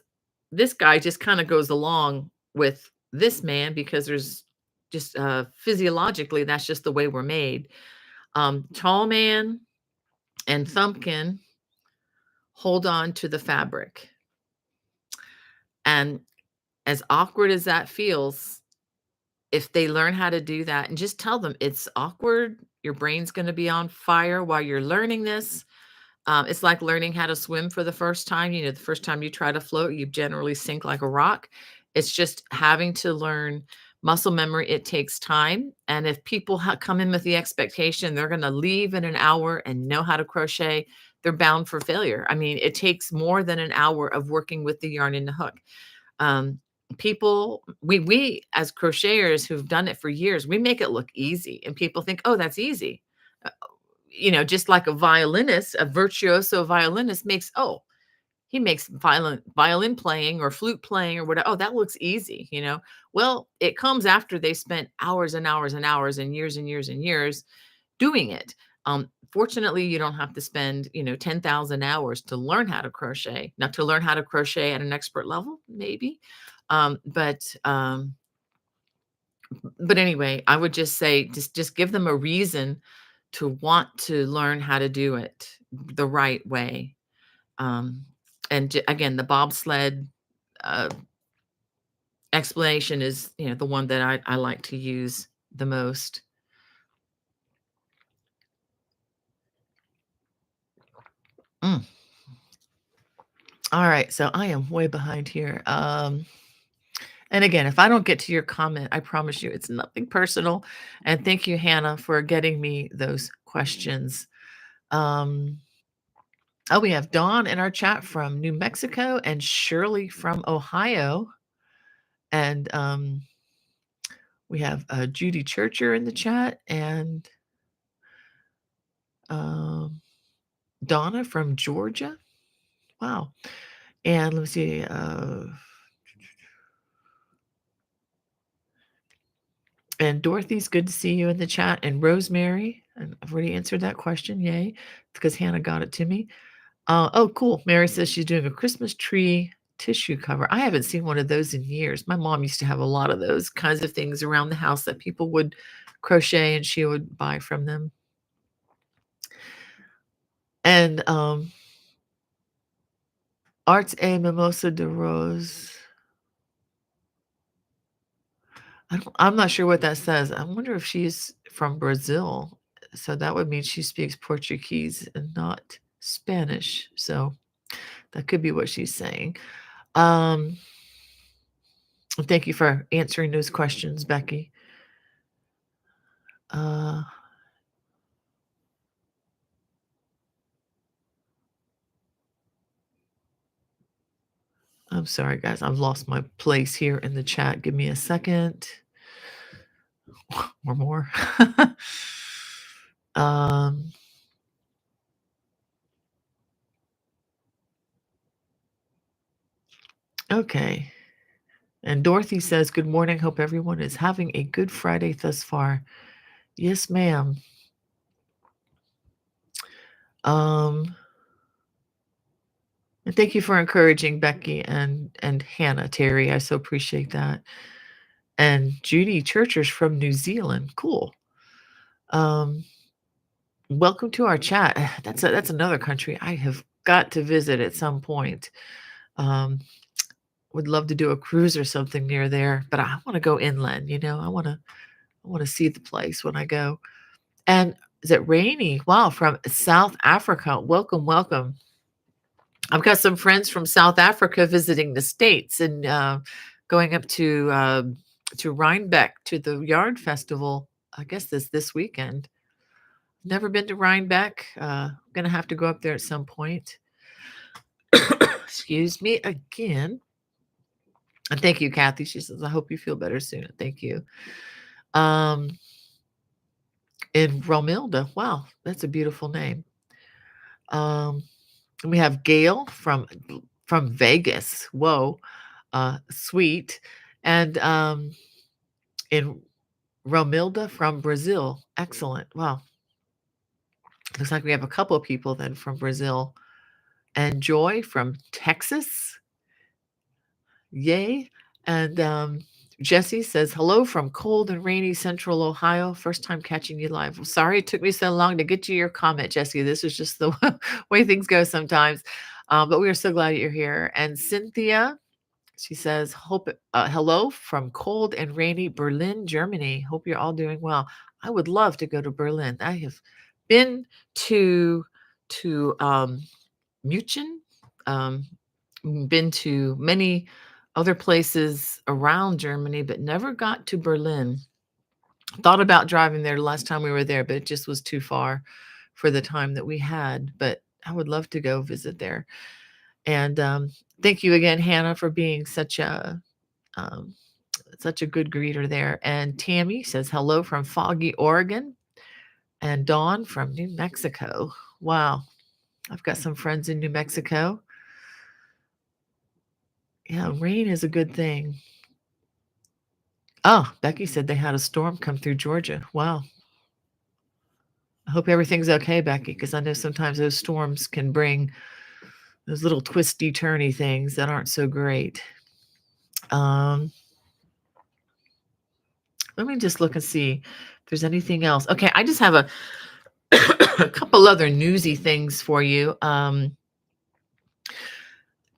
guy just kind of goes along with this man because there's just physiologically that's just the way we're made. Tall man and thumbkin hold on to the fabric, and as awkward as that feels, if they learn how to do that and just tell them it's awkward, your brain's going to be on fire while you're learning this. It's like learning how to swim for the first time. The first time you try to float, you generally sink like a rock. It's just having to learn muscle memory. It takes time. And if people come in with the expectation they're going to leave in an hour and know how to crochet, they're bound for failure. I mean, it takes more than an hour of working with the yarn and the hook. Um, we as crocheters who've done it for years, we make it look easy, and people think, oh, that's easy. Uh, just like a virtuoso violinist makes, oh, he makes violin playing or flute playing or whatever. Oh, that looks easy. Well, it comes after they spent hours and hours and hours and years and years and years doing it. Fortunately, you don't have to spend, 10,000 hours to learn how to crochet. Now, to learn how to crochet at an expert level, maybe. Um, but um, but anyway, I would just say just give them a reason to want to learn how to do it the right way. Um, and again, the bobsled uh, explanation is the one that I like to use the most. Mm. All right, so I am way behind here. And again, if I don't get to your comment, I promise you it's nothing personal. And thank you, Hannah, for getting me those questions. Um, oh, we have Dawn in our chat from New Mexico and Shirley from Ohio. And we have Judy Churcher in the chat and um, Donna from Georgia. Wow. And let me see. And Dorothy's good to see you in the chat. And Rosemary, and I've already answered that question. Yay. Because Hannah got it to me. Oh, cool. Mary says she's doing a Christmas tree tissue cover. I haven't seen one of those in years. My mom used to have a lot of those kinds of things around the house that people would crochet and she would buy from them. And Arts A Mimosa de Rose. I'm not sure what that says. I wonder if she's from Brazil. So that would mean she speaks Portuguese and not Spanish. So that could be what she's saying. Thank you for answering those questions, Becky. I'm sorry, guys. I've lost my place here in the chat. Give me a second. Or more. Okay. And Dorothy says, good morning. Hope everyone is having a good Friday thus far. Yes, ma'am. And thank you for encouraging Becky and Hannah, Terry. I so appreciate that. And Judy Churchers from New Zealand. Cool. Welcome to our chat. That's another country I have got to visit at some point. Would love to do a cruise or something near there, but I want to go inland. I want to see the place when I go. And is it Rainy? Wow, from South Africa. Welcome, welcome. I've got some friends from South Africa visiting the States and going up to Rhinebeck to the Yard Festival. I guess this weekend. Never been to Rhinebeck. Gonna have to go up there at some point. Excuse me again. And thank you, Kathy. She says, I hope you feel better soon. Thank you. In Romilda. Wow, that's a beautiful name. We have Gail from Vegas. Whoa, sweet. And in Romilda from Brazil. Excellent. Wow. Looks like we have a couple of people then from Brazil. And Joy from Texas. Yay. And Jesse says, hello from cold and rainy central Ohio. First time catching you live. Well, sorry it took me so long to get to your comment, Jesse. This is just the way things go sometimes. But we are so glad you're here. And Cynthia, she says, hello from cold and rainy Berlin, Germany. Hope you're all doing well. I would love to go to Berlin. I have been to München, been to many other places around Germany, but never got to Berlin. Thought about driving there the last time we were there, but it just was too far for the time that we had. But I would love to go visit there. And thank you again, Hannah, for being such a good greeter there. And Tammy says hello from foggy Oregon, and Dawn from New Mexico. Wow, I've got some friends in New Mexico. Yeah, rain is a good thing. Oh, Becky said they had a storm come through Georgia. Wow. I hope everything's okay, Becky, because I know sometimes those storms can bring those little twisty, turny things that aren't so great. Let me just look and see if there's anything else. Okay, I just have a couple other newsy things for you.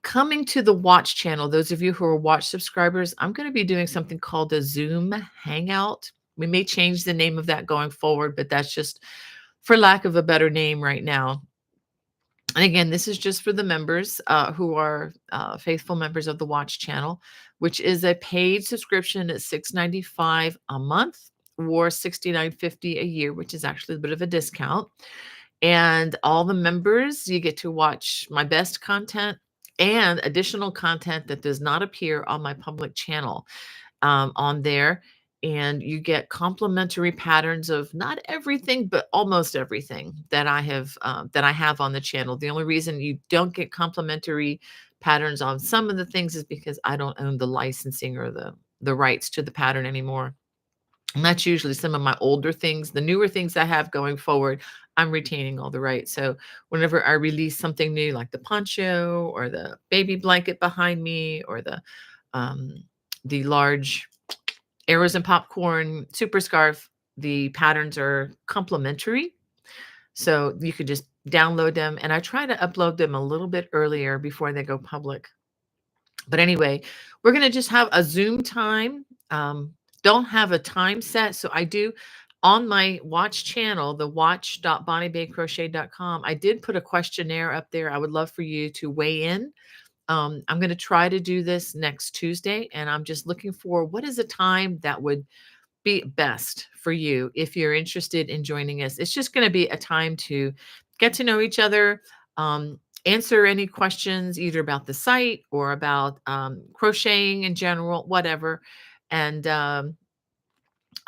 Coming to the Watch channel, those of you who are Watch subscribers, I'm going to be doing something called a Zoom Hangout. We may change the name of that going forward, but that's just for lack of a better name right now. And again, this is just for the members who are faithful members of the Watch channel, which is a paid subscription at $6.95 a month or $69.50 a year, which is actually a bit of a discount. And all the members, you get to watch my best content and additional content that does not appear on my public channel on there. And you get complimentary patterns of not everything, but almost everything that I have on the channel. The only reason you don't get complimentary patterns on some of the things is because I don't own the licensing or the rights to the pattern anymore. And that's usually some of my older things. The newer things I have going forward, I'm retaining all the rights. So whenever I release something new, like the poncho or the baby blanket behind me or um, the large arrows and popcorn super scarf, the patterns are complimentary. So you could just download them. And I try to upload them a little bit earlier before they go public. But anyway, we're going to just have a Zoom time. Don't have a time set. So I do on my watch channel, the watch.bonniebaycrochet.com. I did put a questionnaire up there. I would love for you to weigh in. I'm going to try to do this next Tuesday, and I'm just looking for what is a time that would be best for you if you're interested in joining us. It's just going to be a time to get to know each other, answer any questions either about the site or about crocheting in general, whatever. And I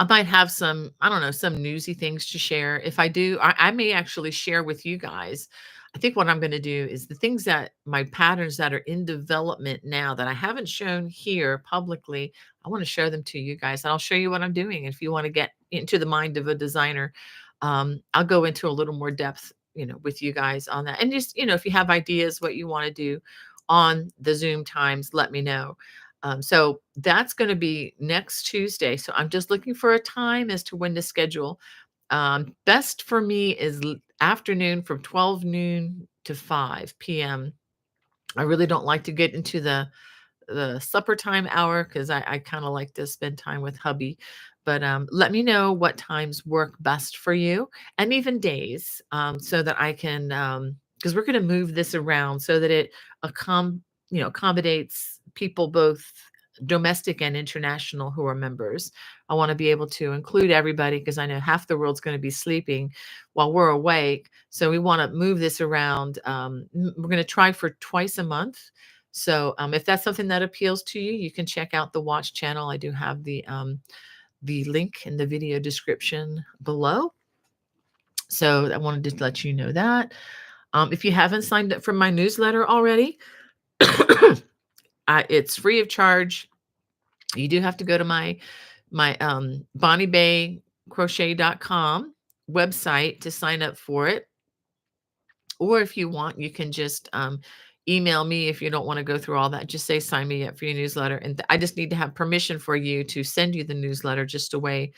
might have some, I don't know, some newsy things to share. If I do, I may actually share with you guys. I think what I'm going to do is the things that my patterns that are in development now that I haven't shown here publicly, I want to show them to you guys. And I'll show you what I'm doing. If you want to get into the mind of a designer, I'll go into a little more depth, with you guys on that. And just, if you have ideas what you want to do on the Zoom times, let me know. So that's going to be next Tuesday. So I'm just looking for a time as to when to schedule. Best for me is afternoon from 12 noon to 5 p.m. I really don't like to get into the supper time hour because I kind of like to spend time with hubby. But let me know what times work best for you and even days so that I can, because we're going to move this around so that it accommodates people both domestic and international who are members. I want to be able to include everybody because I know half the world's going to be sleeping while we're awake. So we want to move this around. We're going to try for twice a month. So if that's something that appeals to you, you can check out the Watch channel. I do have the link in the video description below. So I wanted to let you know that. If you haven't signed up for my newsletter already, it's free of charge. You do have to go to my bonniebaycrochet.com website to sign up for it. Or if you want, you can just email me if you don't want to go through all that. Just say, sign me up for your newsletter. And I just need to have permission for you to send you the newsletter, just the way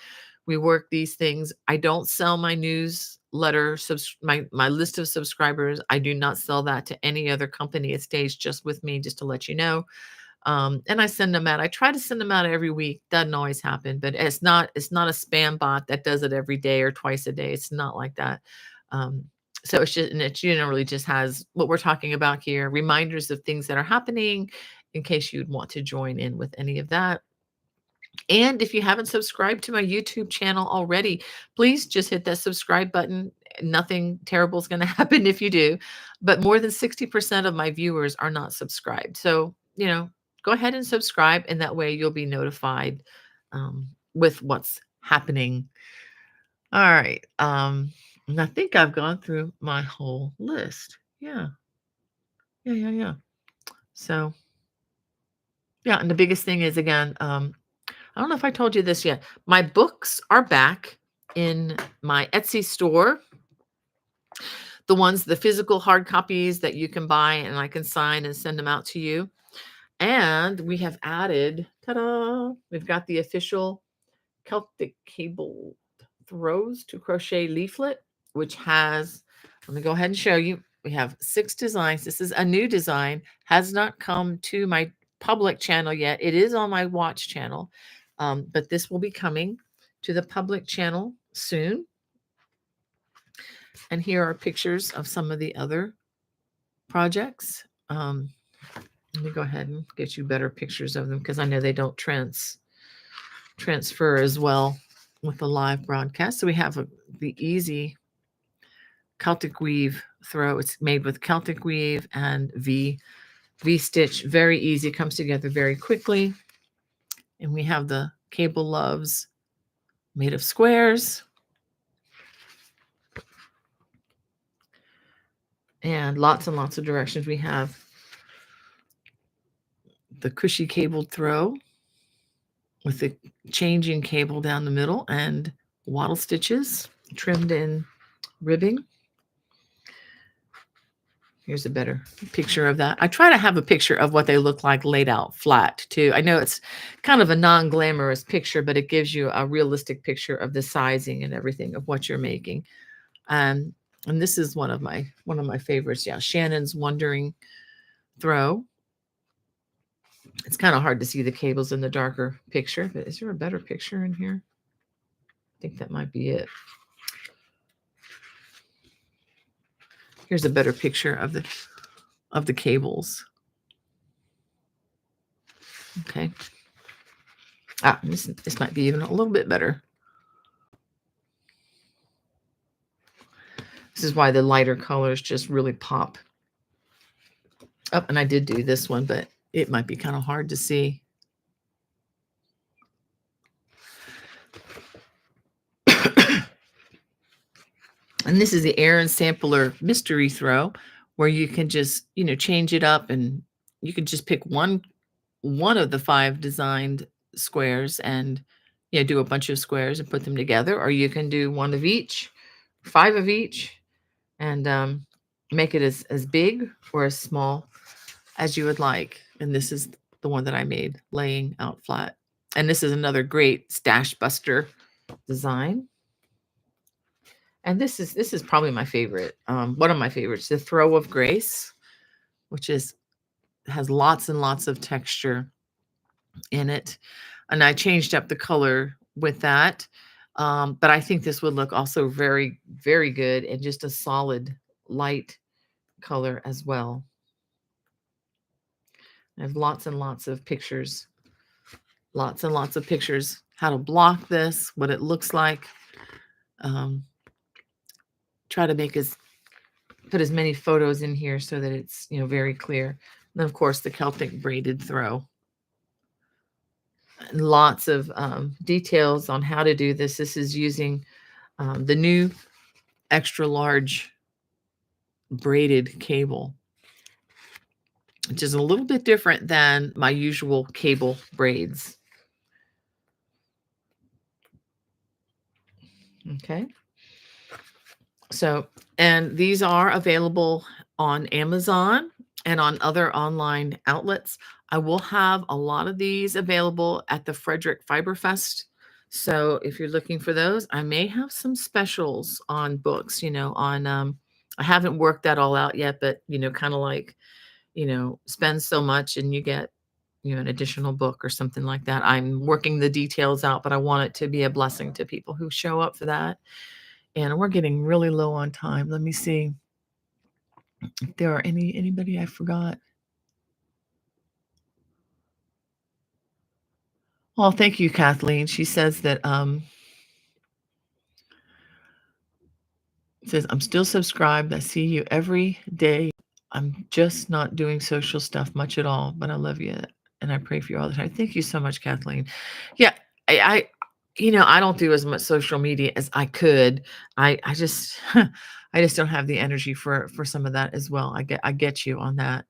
we work these things. I don't sell my newsletter, my list of subscribers. I do not sell that to any other company. It stays just with me, just to let you know. And I send them out. I try to send them out every week. Doesn't always happen, but it's not a spam bot that does it every day or twice a day. It's not like that. So it's just, and it generally just has what we're talking about here, reminders of things that are happening in case you'd want to join in with any of that. And if you haven't subscribed to my YouTube channel already, please just hit that subscribe button. Nothing terrible is going to happen if you do, but more than 60% of my viewers are not subscribed. So, go ahead and subscribe, and that way you'll be notified with what's happening. All right. And I think I've gone through my whole list. Yeah. Yeah. So, yeah. And the biggest thing is, again, I don't know if I told you this yet. My books are back in my Etsy store. The physical hard copies that you can buy and I can sign and send them out to you. And we have added, ta-da, we've got the official Celtic Cable Throws to Crochet leaflet, which has, let me go ahead and show you. We have 6 designs. This is a new design, has not come to my public channel yet. It is on my Watch channel, but this will be coming to the public channel soon. And here are pictures of some of the other projects. Let me go ahead and get you better pictures of them because I know they don't transfer as well with the live broadcast. So we have the easy Celtic weave throw. It's made with Celtic weave and V stitch. Very easy, comes together very quickly. And we have the cable loves made of squares. And lots of directions. We have the cushy cabled throw with the changing cable down the middle and wattle stitches trimmed in ribbing. Here's a better picture of that. I try to have a picture of what they look like laid out flat too. I know it's kind of a non-glamorous picture, but it gives you a realistic picture of the sizing and everything of what you're making. And this is one of my favorites. Yeah, Shannon's Wandering Throw. It's kind of hard to see the cables in the darker picture, but is there a better picture in here? I think that might be it. Here's a better picture of the cables. Okay. This might be even a little bit better. This is why the lighter colors just really pop. Oh, and I did do this one, but it might be kind of hard to see. And this is the Aaron Sampler Mystery Throw, where you can just, change it up, and you can just pick one of the 5 designed squares and do a bunch of squares and put them together, or you can do 1 of each, 5 of each, and make it as big or as small as you would like. And this is the one that I made, laying out flat. And this is another great stash buster design. And this is probably my favorite, one of my favorites, the Throw of Grace, which has lots and lots of texture in it. And I changed up the color with that. But I think this would look also very, very good in just a solid light color as well. I have lots and lots of pictures, how to block this, what it looks like. Try to put as many photos in here so that it's, very clear. And then, of course, the Celtic braided throw. And lots of details on how to do this. This is using the new extra large braided cable, which is a little bit different than my usual cable braids. Okay. So, and these are available on Amazon and on other online outlets. I will have a lot of these available at the Frederick Fiber Fest. So if you're looking for those, I may have some specials on books, I haven't worked that all out yet, but, kind of like, spend so much and you get, an additional book or something like that. I'm working the details out, but I want it to be a blessing to people who show up for that. And we're getting really low on time. Let me see if there are anybody I forgot. Well, thank you, Kathleen. She says that says, I'm still subscribed. I see you every day. I'm just not doing social stuff much at all, but I love you and I pray for you all the time. Thank you so much, Kathleen. Yeah, I I don't do as much social media as I could. I just I just don't have the energy for some of that as well. I get you on that.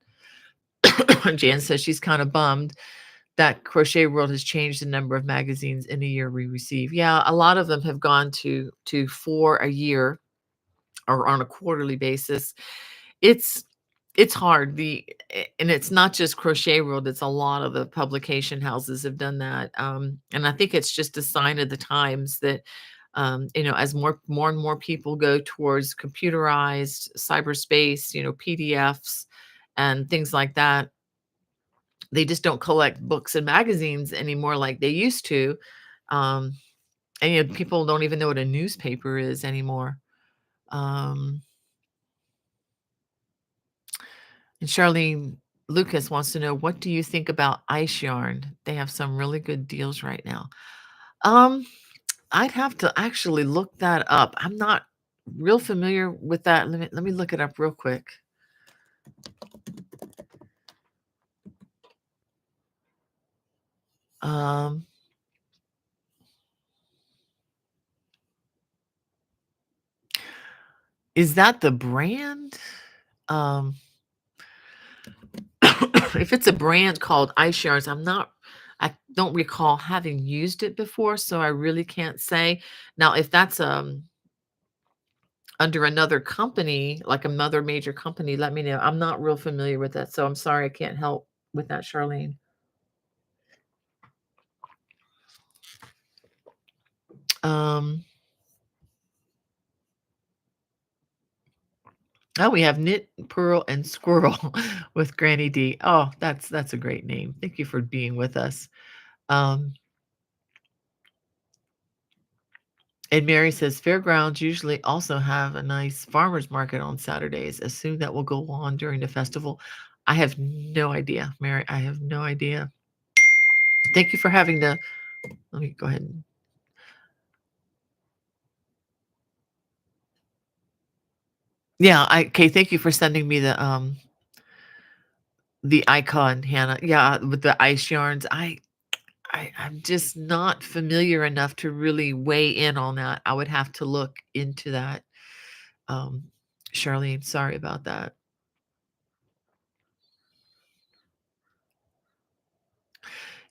Jan says she's kind of bummed that Crochet World has changed the number of magazines in a year we receive. Yeah, a lot of them have gone to 4 a year or on a quarterly basis. It's hard. And it's not just Crochet World, it's a lot of the publication houses have done that. And I think it's just a sign of the times that as more and more people go towards computerized cyberspace, PDFs and things like that, they just don't collect books and magazines anymore like they used to. And people don't even know what a newspaper is anymore. And Charlene Lucas wants to know, what do you think about ice yarn? They have some really good deals right now. Um, I'd have to actually look that up. I'm not real familiar with that. Let me look it up real quick. Um, is that the brand? Um, if it's a brand called Ice Yarns, I don't recall having used it before, so I really can't say. Now, if that's under another company, like another major company, let me know. I'm not real familiar with that, so I'm sorry I can't help with that, Charlene. Um, oh, we have Knit, Pearl, and Squirrel with Granny D. Oh, that's a great name. Thank you for being with us. Um, and Mary says fairgrounds usually also have a nice farmers market on Saturdays. Assume that will go on during the festival. I have no idea, Mary. I have no idea. Thank you for having the. Let me go ahead and. Yeah, okay. Thank you for sending me the icon, Hannah. Yeah, with the ice yarns. I'm just not familiar enough to really weigh in on that. I would have to look into that. Um, Charlene, sorry about that.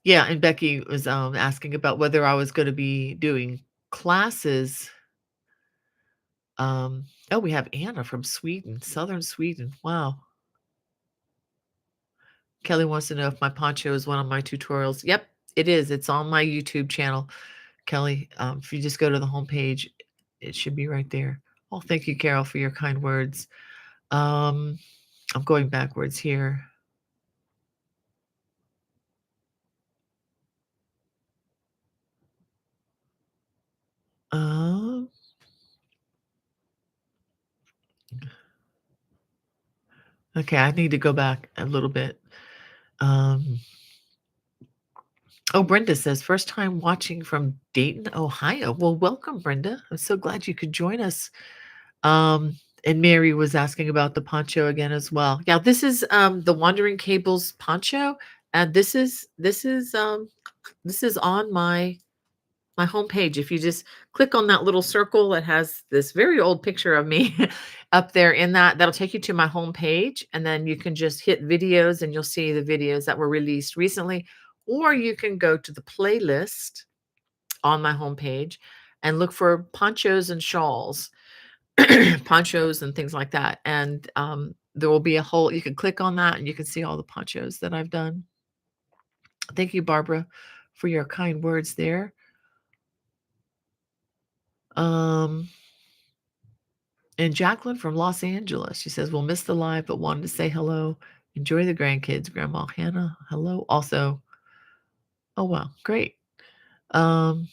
Yeah, and Becky was asking about whether I was going to be doing classes. Oh, we have Anna from Sweden, southern Sweden. Wow. Kelly wants to know if my poncho is one of my tutorials. Yep, it is. It's on my YouTube channel. Kelly, if you just go to the homepage, it should be right there. Oh, thank you, Carol, for your kind words. Um, I'm going backwards here. Um, okay, I need to go back a little bit. Um, oh, Brenda says, first time watching from Dayton, Ohio. Well, welcome, Brenda. I'm so glad you could join us. And Mary was asking about the poncho again as well. Yeah, this is the Wandering Cables poncho, and this is on my homepage. If you just click on that little circle that has this very old picture of me up there in that'll take you to my homepage, and then you can just hit videos and you'll see the videos that were released recently, or you can go to the playlist on my homepage and look for ponchos and shawls, ponchos and things like that. And there will be a whole, you can click on that and you can see all the ponchos that I've done. Thank you, Barbara, for your kind words there. Um, And Jacqueline from Los Angeles, she says, "We'll miss the live, but wanted to say hello. Enjoy the grandkids." Grandma Hannah, hello. Also, oh wow, great. Um,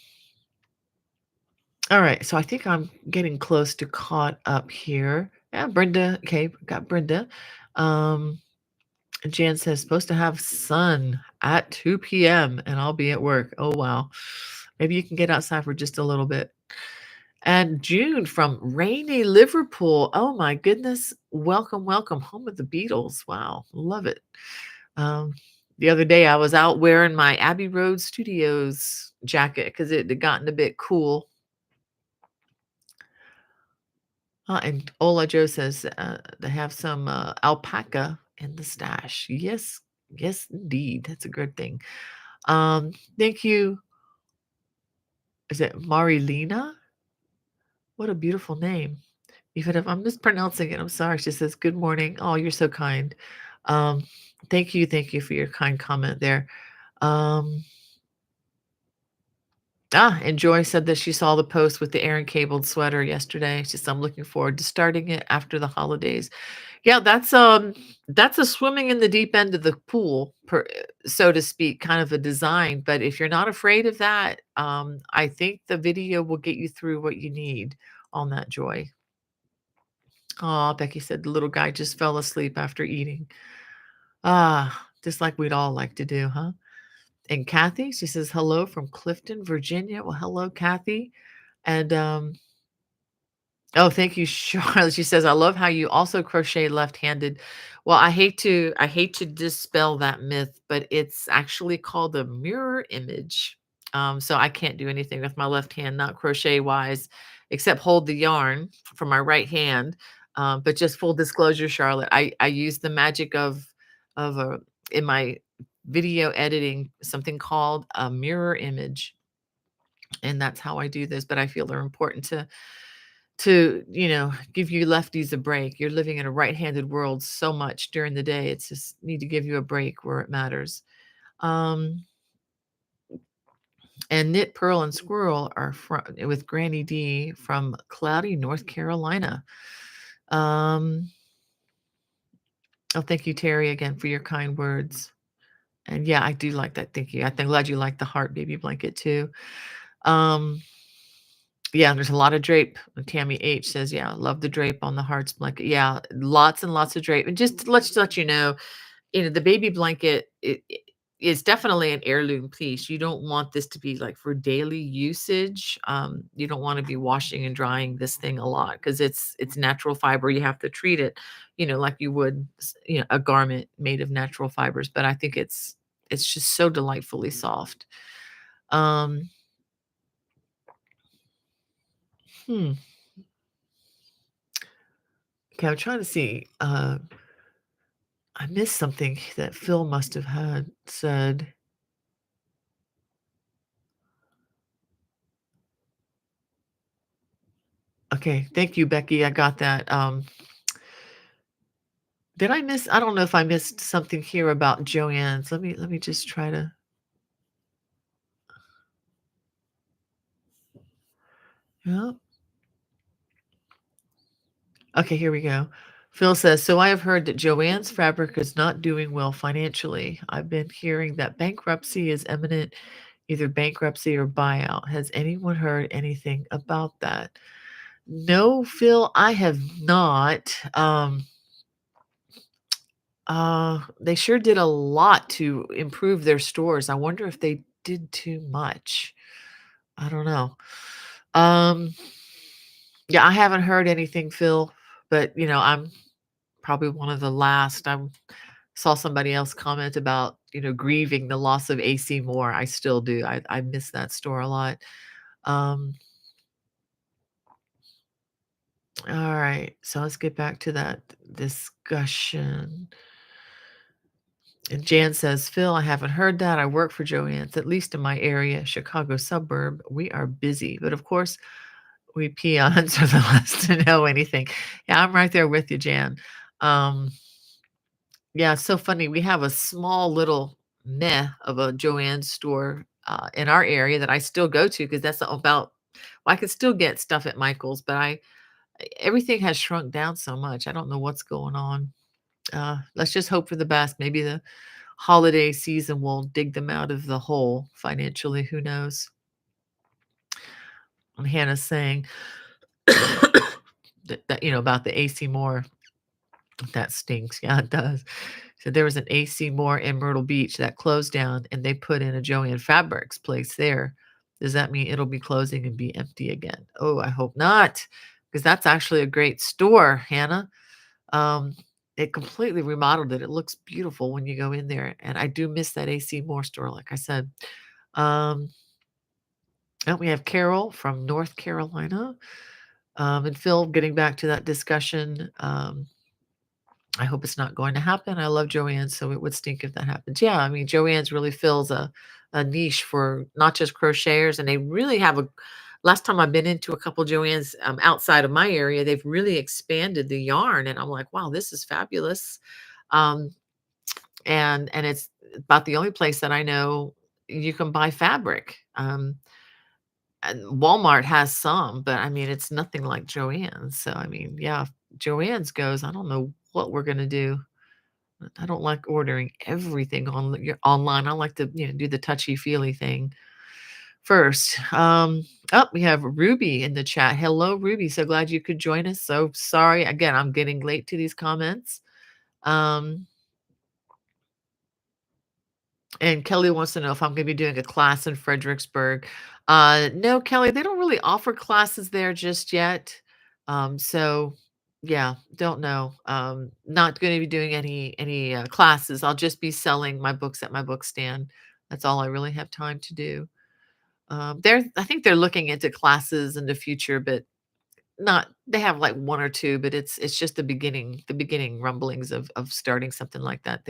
all right, so I think I'm getting close to caught up here. Yeah, Brenda. Okay, got Brenda. Um, Jan says supposed to have sun at 2 p.m. and I'll be at work. Oh wow. Maybe you can get outside for just a little bit. And June from rainy Liverpool. Oh my goodness. Welcome, welcome. Home of the Beatles. Wow. Love it. Um, the other day I was out wearing my Abbey Road Studios jacket because it had gotten a bit cool. And Ola Joe says they have some alpaca in the stash. Yes, yes, indeed. That's a good thing. Thank you. Is it Marilena? What a beautiful name. Even if I'm mispronouncing it, I'm sorry. She says, "Good morning." Oh, you're so kind. Um, thank you for your kind comment there. Um, and Joy said that she saw the post with the Aaron cabled sweater yesterday. She said, "I'm looking forward to starting it after the holidays." Yeah, that's a swimming in the deep end of the pool, so to speak, kind of a design. But if you're not afraid of that, I think the video will get you through what you need on that, Joy. Oh, Becky said the little guy just fell asleep after eating. Ah, just like we'd all like to do, huh? And Kathy, she says hello from Clifton, Virginia. Well, hello, Kathy. And oh, thank you, Charlotte. She says, "I love how you also crochet left-handed." Well, I hate to dispel that myth, but it's actually called a mirror image. So I can't do anything with my left hand, not crochet-wise, except hold the yarn from my right hand. But just full disclosure, Charlotte, I use the magic of a in my video editing something called a mirror image, and that's how I do this. But I feel they're important to give you lefties a break. You're living in a right-handed world so much during the day. It's just need to give you a break where it matters. Um, and Knit, Pearl, and Squirrel are from with Granny D from cloudy North Carolina. Um, oh, thank you, Terry, again for your kind words. And yeah, I do like that. Thank you. I'm glad you like the heart baby blanket too. Um, Yeah, there's a lot of drape. Tammy H says, "Yeah, love the drape on the hearts blanket." Yeah, lots and lots of drape. And just to let you know, the baby blanket is definitely an heirloom piece. You don't want this to be like for daily usage. You don't want to be washing and drying this thing a lot because it's natural fiber. You have to treat it, like you would, a garment made of natural fibers. But I think it's just so delightfully soft. Um, hmm. Okay, I'm trying to see. I missed something that Phil must have had said. Okay, thank you, Becky. I got that. Did I miss? I don't know if I missed something here about Joanne's. Let me just try to. Yeah. Okay, here we go. Phil says, so I have heard that Joanne's Fabric is not doing well financially. I've been hearing that bankruptcy is imminent, either bankruptcy or buyout. Has anyone heard anything about that? No, Phil, I have not. They sure did a lot to improve their stores. I wonder if they did too much. I don't know. Um, yeah, I haven't heard anything, Phil, but I'm probably one of the last. I saw somebody else comment about, grieving the loss of AC Moore. I still do. I miss that store a lot. Um, all right, so let's get back to that discussion. And Jan says, Phil, I haven't heard that. I work for Joanne's, at least in my area, Chicago suburb. We are busy. But of course, we peons are the last to know anything. Yeah, I'm right there with you, Jan. Um, yeah, it's so funny. We have a small little meh of a Joanne's store in our area that I still go to because that's about, well, I could still get stuff at Michael's, but everything has shrunk down so much. I don't know what's going on. Let's just hope for the best. Maybe the holiday season will dig them out of the hole financially. Who knows? And Hannah's saying that about the AC Moore. That stinks. Yeah, it does. So there was an AC Moore in Myrtle Beach that closed down and they put in a Joanne Fabrics place there. Does that mean it'll be closing and be empty again? Oh, I hope not, because that's actually a great store, Hannah. Um, it completely remodeled it. It looks beautiful when you go in there, and I do miss that AC Moore store, like I said. Um, and we have Carol from North Carolina. And Phil, getting back to that discussion, I hope it's not going to happen. I love Joanne, so it would stink if that happens. Yeah, I mean, Joanne's really fills a niche for not just crocheters, and they really have a. Last time I've been into a couple Joanne's outside of my area, they've really expanded the yarn, and I'm like, wow, this is fabulous. Um, and it's about the only place that I know you can buy fabric. And Walmart has some, but I mean, it's nothing like Joann's. So I mean, yeah, if Joann's goes, I don't know what we're gonna do. I don't like ordering everything online. I like to, do the touchy feely thing first. We have Ruby in the chat. Hello, Ruby. So glad you could join us. So sorry. Again, I'm getting late to these comments. Um, and Kelly wants to know if I'm going to be doing a class in Fredericksburg. No, Kelly, they don't really offer classes there just yet. So yeah, don't know. Not going to be doing any classes. I'll just be selling my books at my book stand. That's all I really have time to do. I think they're looking into classes in the future, but not they have like one or two, but it's just the beginning rumblings of starting something like that.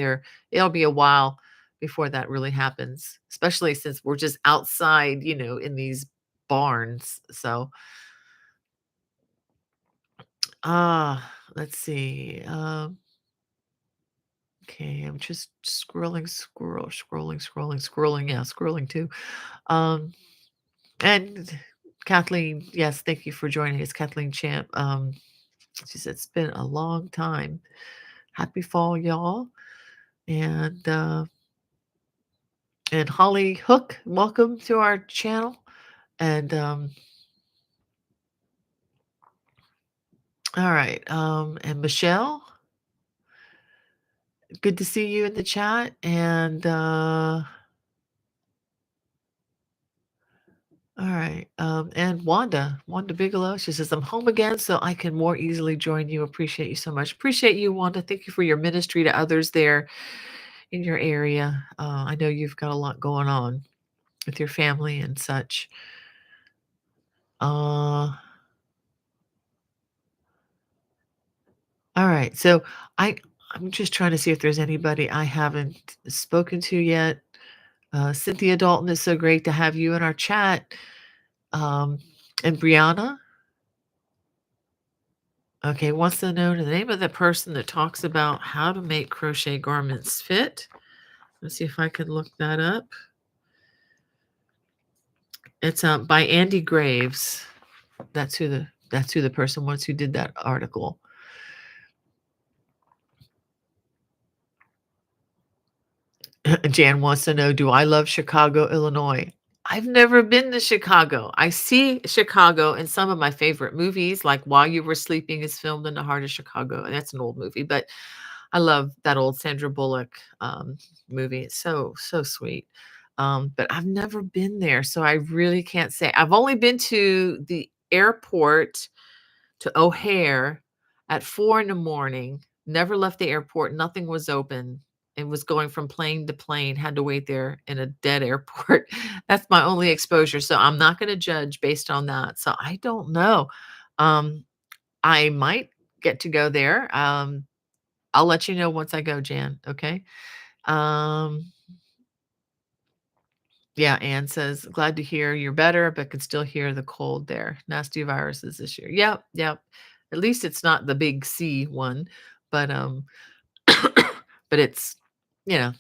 It'll be a while before that really happens, especially since we're just outside, in these barns. So, let's see. Okay, I'm just scrolling, yeah, scrolling too. Um, and Kathleen, yes, thank you for joining us, Kathleen Champ. She said it's been a long time. Happy fall, y'all. And Holly Hook, welcome to our channel. And all right. And Michelle, good to see you in the chat. And all right. And Wanda Bigelow, she says, I'm home again so I can more easily join you. Appreciate you so much. Appreciate you, Wanda. Thank you for your ministry to others there in your area. I know you've got a lot going on with your family and such. All right. So I'm just trying to see if there's anybody I haven't spoken to yet. Cynthia Dalton, is so great to have you in our chat. Um, and Brianna, okay, wants to know the name of the person that talks about how to make crochet garments fit. Let's see if I can look that up. It's by Andy Graves. That's who the person was who did that article. Jan wants to know, do I love Chicago, Illinois? I've never been to Chicago. I see Chicago in some of my favorite movies, like While You Were Sleeping is filmed in the heart of Chicago, and that's an old movie, but I love that old Sandra Bullock movie. It's so sweet. But I've never been there, so I really can't say. I've only been to the airport to O'Hare at 4 in the morning, never left the airport, nothing was open, and was going from plane to plane, had to wait there in a dead airport. That's my only exposure, so I'm not gonna judge based on that, so I don't know. Um, I might get to go there. I'll let you know once I go, Jan, okay? Um, yeah, Anne says, "Glad to hear you're better, but can still hear the cold there. Nasty viruses this year." Yep, yep. At least it's not the big C one, but but it's you know,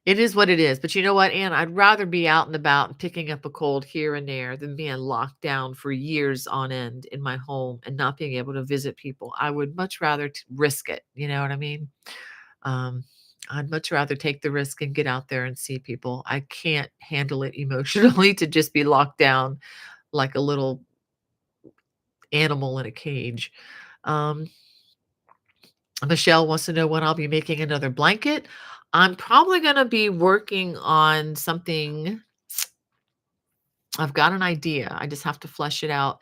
it is what it is. But you know what, Anne? I'd rather be out and about and picking up a cold here and there than being locked down for years on end in my home and not being able to visit people. I would much rather risk it. You know what I mean? Um, I'd much rather take the risk and get out there and see people. I can't handle it emotionally to just be locked down like a little animal in a cage. Um, Michelle wants to know when I'll be making another blanket. I'm probably going to be working on something. I've got an idea. I just have to flesh it out.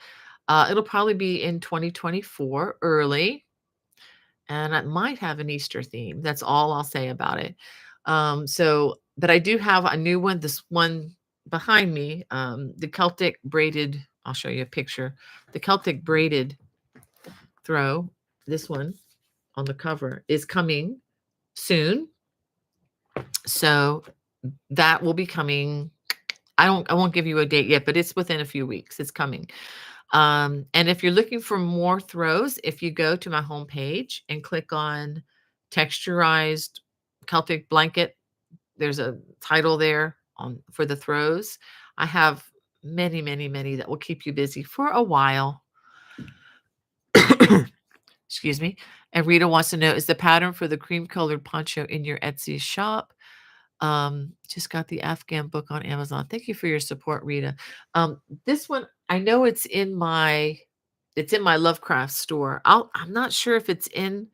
It'll probably be in 2024 early, and it might have an Easter theme. That's all I'll say about it. But I do have a new one. This one behind me, the Celtic braided. I'll show you a picture. The Celtic braided throw. This one on the cover is coming soon. So that will be coming. I won't give you a date yet, but it's within a few weeks. It's coming. And if you're looking for more throws, if you go to my homepage and click on texturized Celtic blanket, there's a title there on for the throws. I have many, many, many that will keep you busy for a while. Excuse me. And Rita wants to know, is the pattern for the cream colored poncho in your Etsy shop? Just got the Afghan book on Amazon. Thank you for your support, Rita. This one, I know it's in my Lovecraft store. I'm not sure if it's in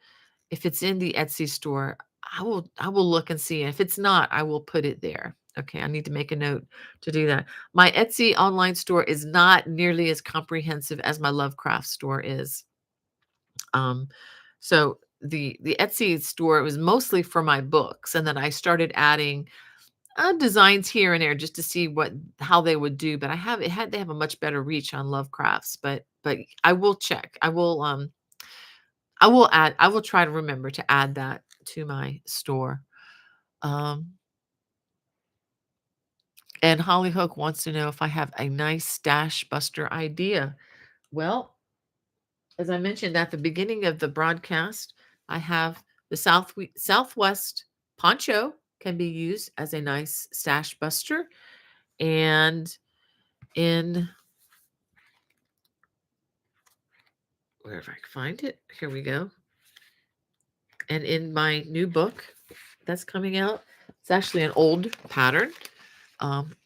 the Etsy store. I will look and see. If it's not, I will put it there. Okay, I need to make a note to do that. My Etsy online store is not nearly as comprehensive as my Lovecraft store is. Um, so the Etsy store was mostly for my books, and then I started adding designs here and there just to see how they would do. But they have a much better reach on Lovecrafts. But I will check. I will try to remember to add that to my store. Um, and Hollyhook wants to know if I have a nice stash buster idea. Well, as I mentioned at the beginning of the broadcast, I have the Southwest poncho can be used as a nice stash buster. And in wherever I can find it, here we go. And in my new book that's coming out, it's actually an old pattern,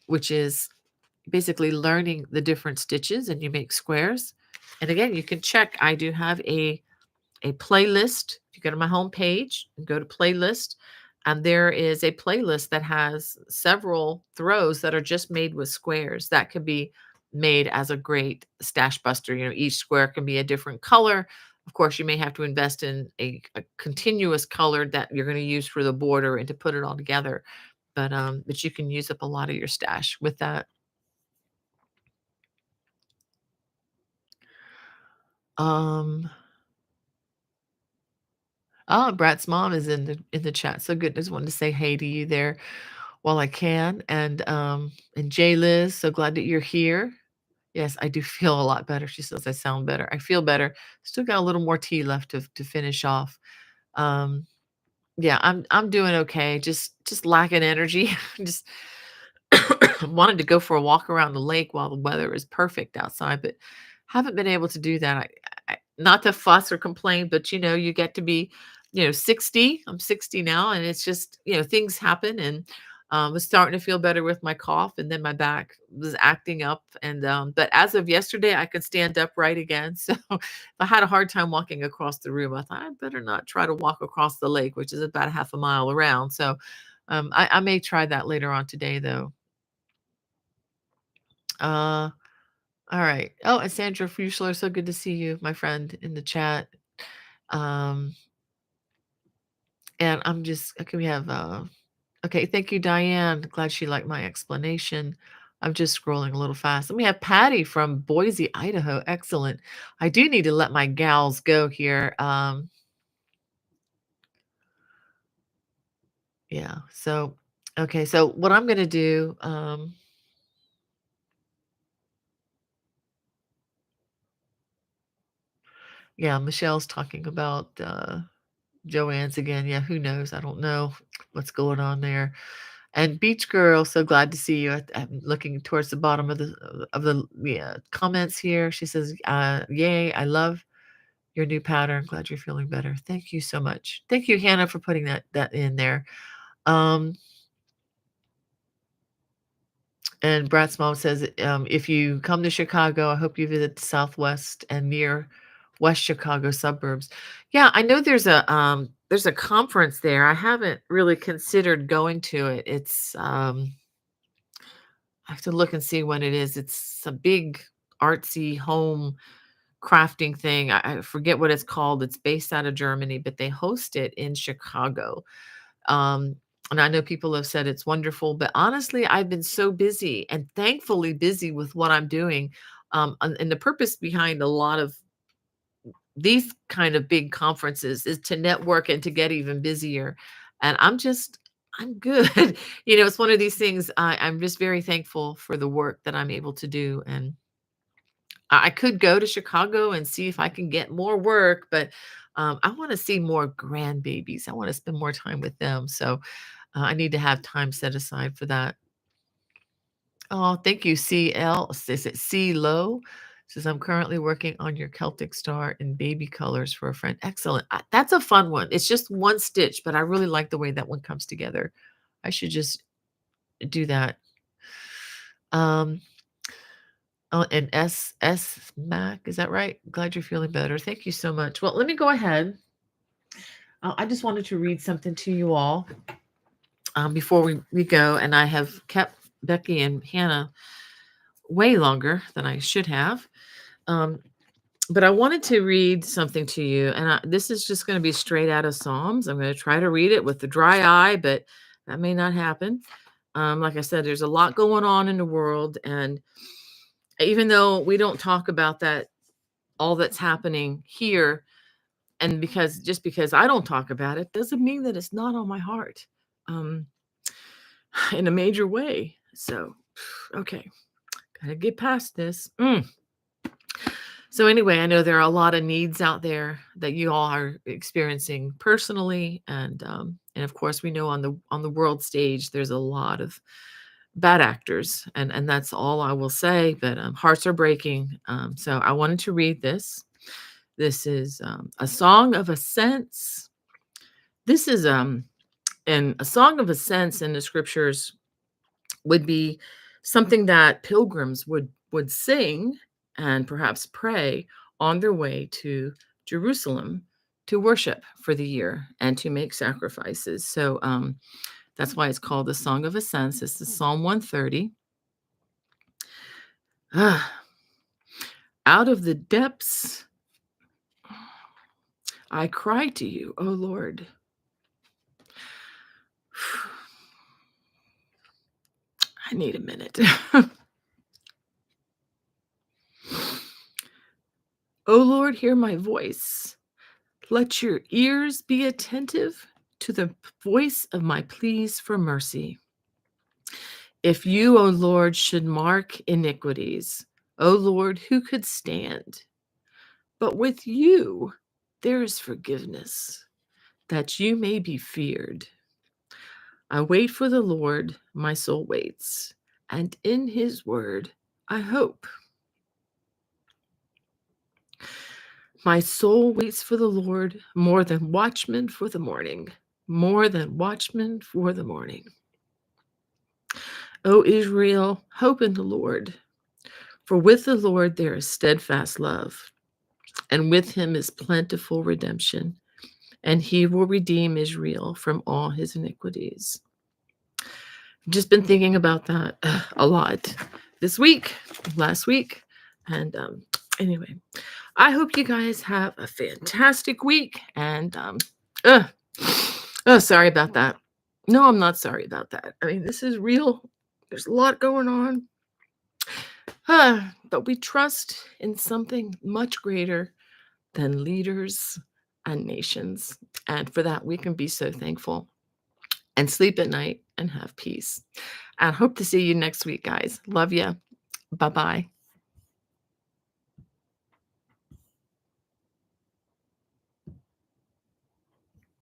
which is basically learning the different stitches, and you make squares. And again, you can check. I do have a playlist. If you go to my home page and go to playlist, and there is a playlist that has several throws that are just made with squares that could be made as a great stash buster. Each square can be a different color. Of course, you may have to invest in a continuous color that you're going to use for the border and to put it all together. But you can use up a lot of your stash with that. Um, Brat's mom is in the chat. So good. Just wanted to say hey to you there while I can. And Jay Liz, so glad that you're here. Yes, I do feel a lot better. She says I sound better. I feel better. Still got a little more tea left to finish off. Um, yeah, I'm doing okay. Just lacking energy. Just wanted to go for a walk around the lake while the weather is perfect outside, but haven't been able to do that. Not to fuss or complain, but you get to be, 60. I'm 60 now, and it's just, things happen, and was starting to feel better with my cough, and then my back was acting up, and but as of yesterday, I could stand upright again. So I had a hard time walking across the room. I thought I better not try to walk across the lake, which is about a half a mile around. So I may try that later on today, though. Uh, all right. Oh, and Sandra Fuchler, so good to see you, my friend, in the chat. Um, and I'm just okay. We have okay. Thank you, Diane. Glad she liked my explanation. I'm just scrolling a little fast. And we have Patty from Boise, Idaho. Excellent. I do need to let my gals go here. Yeah. So okay. So what I'm gonna do, yeah, Michelle's talking about Joanne's again. Yeah, who knows? I don't know what's going on there. And Beach Girl, so glad to see you. I'm looking towards the bottom of the yeah, comments here. She says, "Yay! I love your new pattern. Glad you're feeling better. Thank you so much. Thank you, Hannah, for putting that in there." Um, and Brat's mom says, "If you come to Chicago, I hope you visit the Southwest and near West Chicago suburbs." Yeah, I know there's a conference there. I haven't really considered going to it. I have to look and see when it is. It's a big artsy home crafting thing. I forget what it's called. It's based out of Germany, but they host it in Chicago. Um, and I know people have said it's wonderful, but honestly, I've been so busy and thankfully busy with what I'm doing. And the purpose behind a lot of these kind of big conferences is to network and to get even busier. And I'm good. It's one of these things. I'm just very thankful for the work that I'm able to do. And I could go to Chicago and see if I can get more work, but I want to see more grandbabies. I want to spend more time with them. So I need to have time set aside for that. Oh, thank you, CL. Is it C Low? Says I'm currently working on your Celtic star in baby colors for a friend. Excellent. That's a fun one. It's just one stitch, but I really like the way that one comes together. I should just do that. Um, oh, and S Mac, is that right? Glad you're feeling better. Thank you so much. Well, let me go ahead. I just wanted to read something to you all before we go, and I have kept Becky and Hannah way longer than I should have. But I wanted to read something to you, and this is just going to be straight out of Psalms. I'm going to try to read it with a dry eye, but that may not happen. Like I said, there's a lot going on in the world, and even though we don't talk about that, all that's happening here, and because I don't talk about it, doesn't mean that it's not on my heart, um, in a major way. So, okay, gotta get past this. So anyway, I know there are a lot of needs out there that you all are experiencing personally, and of course we know on the world stage there's a lot of bad actors, and that's all I will say. But hearts are breaking. So I wanted to read this. This is a song of ascents. This is and a song of ascents in the scriptures would be something that pilgrims would sing and perhaps pray on their way to Jerusalem to worship for the year and to make sacrifices. So that's why it's called the Song of Ascents. It's the Psalm 130. Out of the depths, I cry to you, O Lord. I need a minute. O Lord, hear my voice. Let your ears be attentive to the voice of my pleas for mercy. If you, O Lord, should mark iniquities, O Lord, who could stand? But with you there is forgiveness, that you may be feared. I wait for the Lord, my soul waits, and in his word I hope. My soul waits for the Lord more than watchmen for the morning, more than watchmen for the morning. O Israel, hope in the Lord, for with the Lord there is steadfast love, and with him is plentiful redemption, and he will redeem Israel from all his iniquities. I've just been thinking about that a lot this week, last week, and anyway, I hope you guys have a fantastic week. And oh, sorry about that. No, I'm not sorry about that. I mean, this is real. There's a lot going on. But we trust in something much greater than leaders and nations. And for that, we can be so thankful and sleep at night and have peace. And hope to see you next week, guys. Love you. Bye-bye.